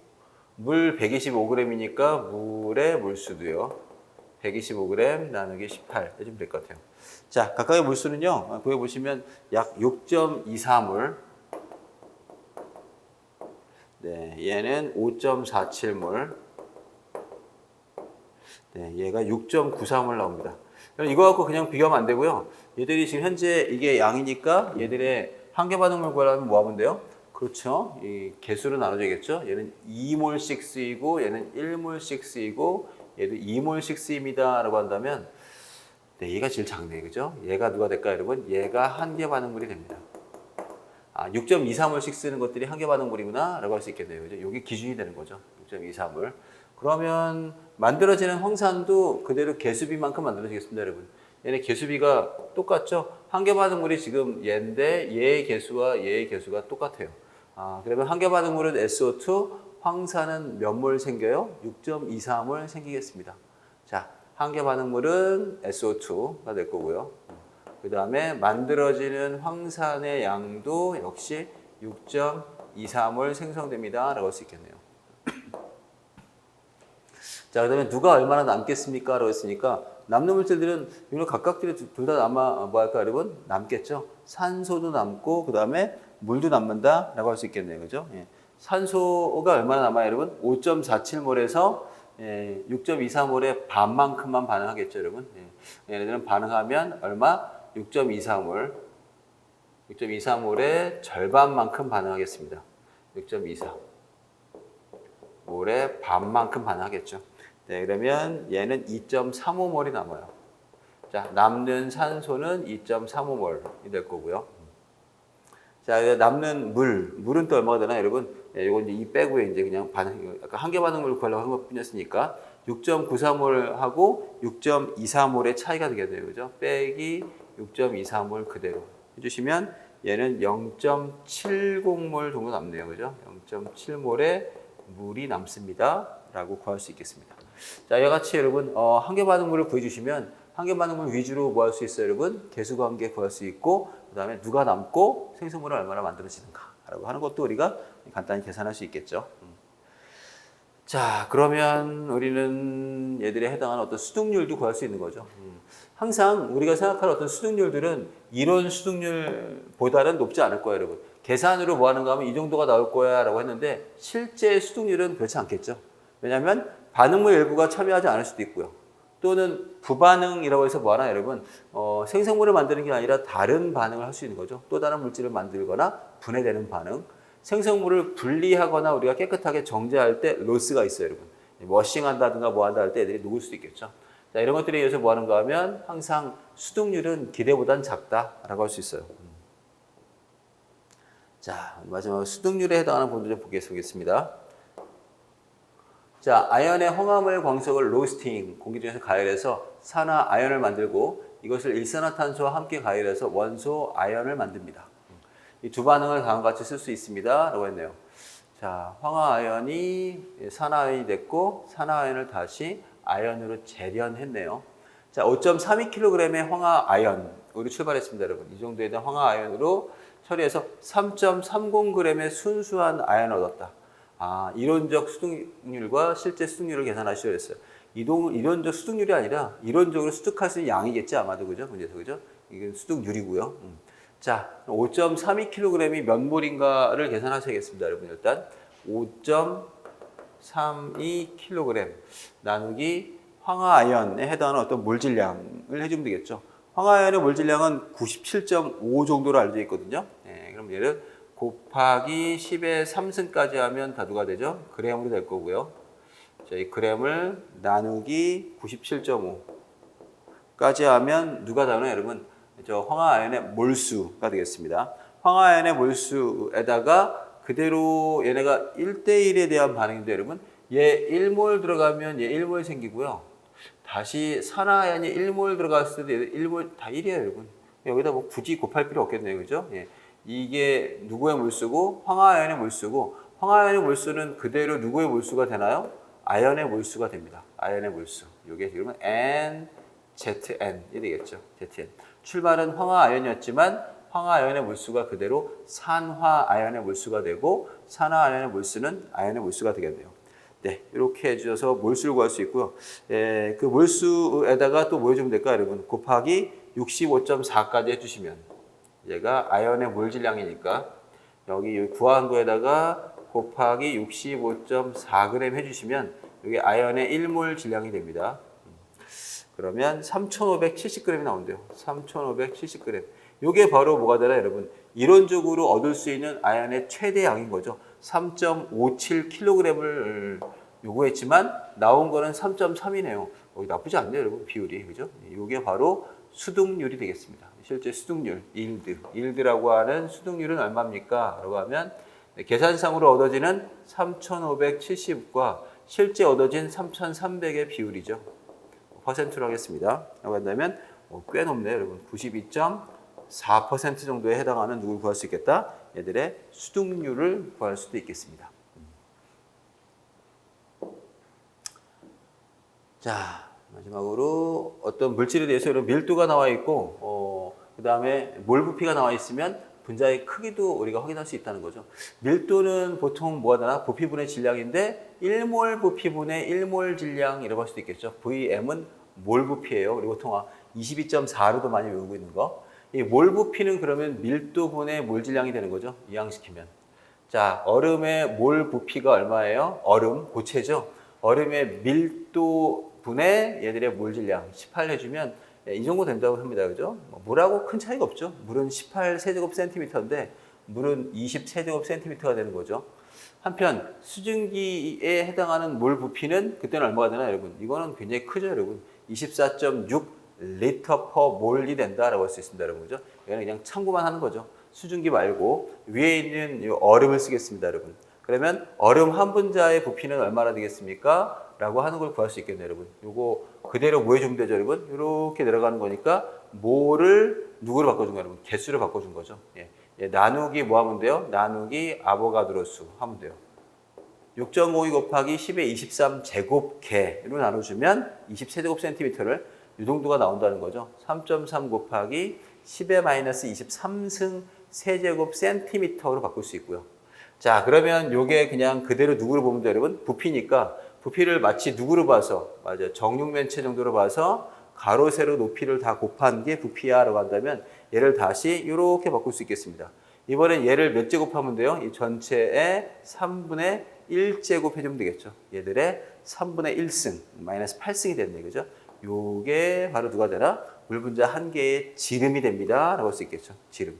물 125g이니까 물의 몰수도요. 125g 나누기 18 해주면 될 것 같아요. 자, 각각의 몰수는요. 거기 보시면 약 6.24몰. 네, 얘는 5.47몰. 네, 얘가 6.93을 나옵니다. 이거 갖고 그냥 비교하면 안 되고요. 얘들이 지금 현재 이게 양이니까 얘들의 한계 반응물 구하려면 뭐 하면 돼요? 그렇죠. 이 개수로 나눠줘야겠죠. 얘는 2몰씩 쓰이고 얘는 1몰씩 쓰이고 얘도 2몰씩 쓰입니다. 라고 한다면 네, 얘가 제일 작네. 그죠? 얘가 누가 될까 여러분? 얘가 한계 반응물이 됩니다. 아, 6.23몰씩 쓰는 것들이 한계 반응물이구나 라고 할 수 있겠네요. 그죠? 이게 기준이 되는 거죠. 6.23몰. 그러면 만들어지는 황산도 그대로 개수비만큼 만들어지겠습니다, 여러분. 얘네 개수비가 똑같죠? 한계 반응물이 지금 얘인데 얘의 개수와 얘의 개수가 똑같아요. 아, 그러면 한계 반응물은 SO2, 황산은 몇 몰 생겨요? 6.24몰 생기겠습니다. 자, 한계 반응물은 SO2가 될 거고요. 그 다음에 만들어지는 황산의 양도 역시 6.23몰 생성됩니다. 라고 할 수 있겠네요. 자, 그 다음에 누가 얼마나 남겠습니까? 라고 했으니까 남는 물질들은 이런 각각들이 둘 다 남아, 뭐 할까, 여러분? 남겠죠? 산소도 남고, 그 다음에 물도 남는다? 라고 할 수 있겠네요. 그죠? 예. 산소가 얼마나 남아요, 여러분? 5.47몰에서 6.24몰의 반만큼만 반응하겠죠, 여러분? 예. 얘네들은 반응하면 얼마? 6.24몰. 6.24몰의 절반만큼 반응하겠습니다. 6.24. 몰의 반만큼 반응하겠죠. 네, 그러면 얘는 2.35몰이 남아요. 자, 남는 산소는 2.35몰이 될 거고요. 자, 남는 물은 또 얼마가 되나, 여러분? 네, 이건 이제 이 빼고 이제 그냥 반응, 아까 한계 반응물 구하려고 한 것 뿐이었으니까 6.94몰하고 6.24몰의 차이가 되겠네요. 그죠? 빼기 6.24몰 그대로 해주시면 얘는 0.70몰 정도 남네요. 그죠? 0.7몰의 물이 남습니다. 라고 구할 수 있겠습니다. 자, 이와 같이 여러분, 한계 반응물을 구해주시면 한계 반응물 위주로 뭐 할 수 있어요, 여러분? 개수 관계 구할 수 있고, 그 다음에 누가 남고 생성물은 얼마나 만들어지는가 라고 하는 것도 우리가 간단히 계산할 수 있겠죠. 자, 그러면 우리는 얘들에 해당하는 어떤 수득률도 구할 수 있는 거죠. 항상 우리가 생각하는 어떤 수득률들은 이론 수득률보다는 높지 않을 거예요, 여러분. 계산으로 뭐 하는가 하면 이 정도가 나올 거야 라고 했는데 실제 수득률은 그렇지 않겠죠. 왜냐하면 반응물 일부가 참여하지 않을 수도 있고요. 또는 부반응이라고 해서 뭐 하나 여러분, 생성물을 만드는 게 아니라 다른 반응을 할 수 있는 거죠. 또 다른 물질을 만들거나 분해되는 반응. 생성물을 분리하거나 우리가 깨끗하게 정제할 때 로스가 있어요, 여러분. 워싱한다든가 뭐 한다 할 때 애들이 녹을 수도 있겠죠. 자, 이런 것들에 의해서 뭐 하는가 하면 항상 수득률은 기대보단 작다라고 할 수 있어요. 자, 마지막으로 수득률에 해당하는 부분도 좀 보겠습니다. 자, 아연의 황화물 광석을 로스팅, 공기 중에서 가열해서 산화 아연을 만들고 이것을 일산화탄소와 함께 가열해서 원소 아연을 만듭니다. 이 두 반응을 다음과 같이 쓸 수 있습니다. 라고 했네요. 자, 황화아연이 산화아연이 됐고 산화아연을 다시 아연으로 재련했네요. 자, 5.32kg의 황화아연으로 출발했습니다, 여러분. 이 정도에 대한 황화아연으로 처리해서 3.30g의 순수한 아연을 얻었다. 아, 이론적 수득률과 실제 수득률을 계산하시려 했어요. 이론적 수득률이 아니라 이론적으로 수득할 수 있는 양이겠지, 아마도. 그죠? 문제에서. 그죠? 이건 수득률이고요. 자, 5.32kg이 몇 몰인가를 계산하셔야겠습니다, 여러분. 일단 5.32kg 나누기 황화아연에 해당하는 어떤 몰질량을 해주면 되겠죠. 황화아연의 몰질량은 97.5 정도로 알려져 있거든요. 네, 그럼 얘를 곱하기 10의 3승까지 하면 다 누가 되죠? 그램으로 될 거고요. 자, 이 그램을 나누기 97.5까지 하면 누가 나오나요, 여러분? 저 황화아연의 몰수가 되겠습니다. 황화아연의 몰수에다가 그대로 얘네가 1대1에 대한 반응인데 여러분, 얘 1몰 들어가면 얘 1몰 생기고요. 다시 산화아연이 1몰 들어갔을 때 1몰 다 1이에요, 여러분. 여기다 뭐 굳이 곱할 필요 없겠네요. 그죠? 예. 이게 누구의 몰수고 황화아연의 몰수고 황화아연의 몰수는 그대로 누구의 몰수가 되나요? 아연의 몰수가 됩니다. 아연의 몰수. 이게 그러면 NZN이 되겠죠. ZN. 출발은 황화아연이었지만 황화아연의 몰수가 그대로 산화아연의 몰수가 되고 산화아연의 몰수는 아연의 몰수가 되겠네요. 네, 이렇게 해주셔서 몰수를 구할 수 있고요. 그 몰수에다가 또 뭐 해주면 될까요, 여러분? 곱하기 65.4까지 해주시면 얘가 아연의 몰질량이니까 여기 구한 거에다가 곱하기 65.4g 해주시면 이게 아연의 1몰 질량이 됩니다. 그러면 3,570g이 나온대요. 3,570g. 이게 바로 뭐가 되나 여러분? 이론적으로 얻을 수 있는 아연의 최대양인 거죠. 3.57kg을 요구했지만 나온 거는 3.3이네요. 나쁘지 않네요, 여러분. 비율이. 그죠? 이게 바로 수득률이 되겠습니다. 실제 수득률, 일드라고 하는 수득률은 얼마입니까? 라고 하면 계산상으로 얻어지는 3,570과 실제 얻어진 3,300의 비율이죠. 퍼센트로 하겠습니다. 라고 한다면 꽤 높네요, 여러분. 92.4% 정도에 해당하는 누굴 구할 수 있겠다? 얘들의 수득률을 구할 수도 있겠습니다. 자, 마지막으로 어떤 물질에 대해서 이런 밀도가 나와 있고, 그 다음에 몰 부피가 나와 있으면 분자의 크기도 우리가 확인할 수 있다는 거죠. 밀도는 보통 뭐가 되나? 부피분의 질량인데 1몰 부피분의 1몰 질량이라고 할 수도 있겠죠. VM은 몰 부피예요. 그리고 보통 22.4로도 많이 외우고 있는 거. 이 몰 부피는 그러면 밀도분의 몰 질량이 되는 거죠. 이항시키면. 자, 얼음의 몰 부피가 얼마예요? 얼음, 고체죠. 얼음의 밀도분의 얘들의 몰 질량 18 해주면 이 정도 된다고 합니다. 그죠? 물하고 큰 차이가 없죠. 물은 18세제곱센티미터인데 물은 20세제곱센티미터가 되는 거죠. 한편 수증기에 해당하는 몰 부피는 그때는 얼마가 되나 여러분? 이거는 굉장히 크죠, 여러분. 24.6 리터 퍼 몰이 된다라고 할 수 있습니다, 여러분. 그죠? 이거는 그냥 참고만 하는 거죠. 수증기 말고 위에 있는 이 얼음을 쓰겠습니다, 여러분. 그러면 얼음 한 분자의 부피는 얼마나 되겠습니까? 라고 하는 걸 구할 수 있겠네요, 여러분. 요거 그대로 뭐 해주면 되죠, 여러분? 이렇게 내려가는 거니까 몰을 누구로 바꿔준 거예요, 여러분? 개수를 바꿔준 거죠. 예. 나누기 뭐 하면 돼요? 나누기 아보가드로 수 하면 돼요. 6.52 곱하기 10의 23 제곱개로 나눠주면 20세제곱센티미터를 이 정도가 나온다는 거죠. 3.3 곱하기 10의 마이너스 23승 세제곱센티미터로 바꿀 수 있고요. 자, 그러면 요게 그냥 그대로 누구로 보면 돼요, 여러분? 부피니까 부피를 마치 누구로 봐서, 맞아요. 정육면체 정도로 봐서 가로, 세로, 높이를 다 곱한 게 부피야라고 한다면 얘를 다시 이렇게 바꿀 수 있겠습니다. 이번엔 얘를 몇 제곱하면 돼요? 이 전체의 3분의 1제곱 해주면 되겠죠. 얘들의 3분의 1승, 마이너스 8승이 됐네, 그죠? 요게 바로 누가 되나? 물 분자 한 개의 지름이 됩니다. 라고 할 수 있겠죠. 지름.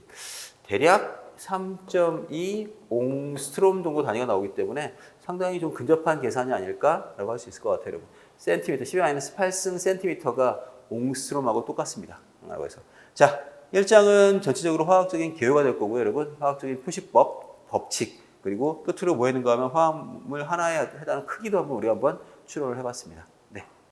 대략 3.2 옹스트롬 정도 단위가 나오기 때문에 상당히 좀 근접한 계산이 아닐까라고 할 수 있을 것 같아요, 여러분. 센티미터, 10-8승 센티미터가 옹스트롬하고 똑같습니다. 라고 해서. 자, 1장은 전체적으로 화학적인 개요가 될 거고요, 여러분. 화학적인 표시법, 법칙, 그리고 끝으로 뭐 있는가 하면 화합물 하나에 해당하는 크기도 한번 우리가 한번 추론을 해봤습니다.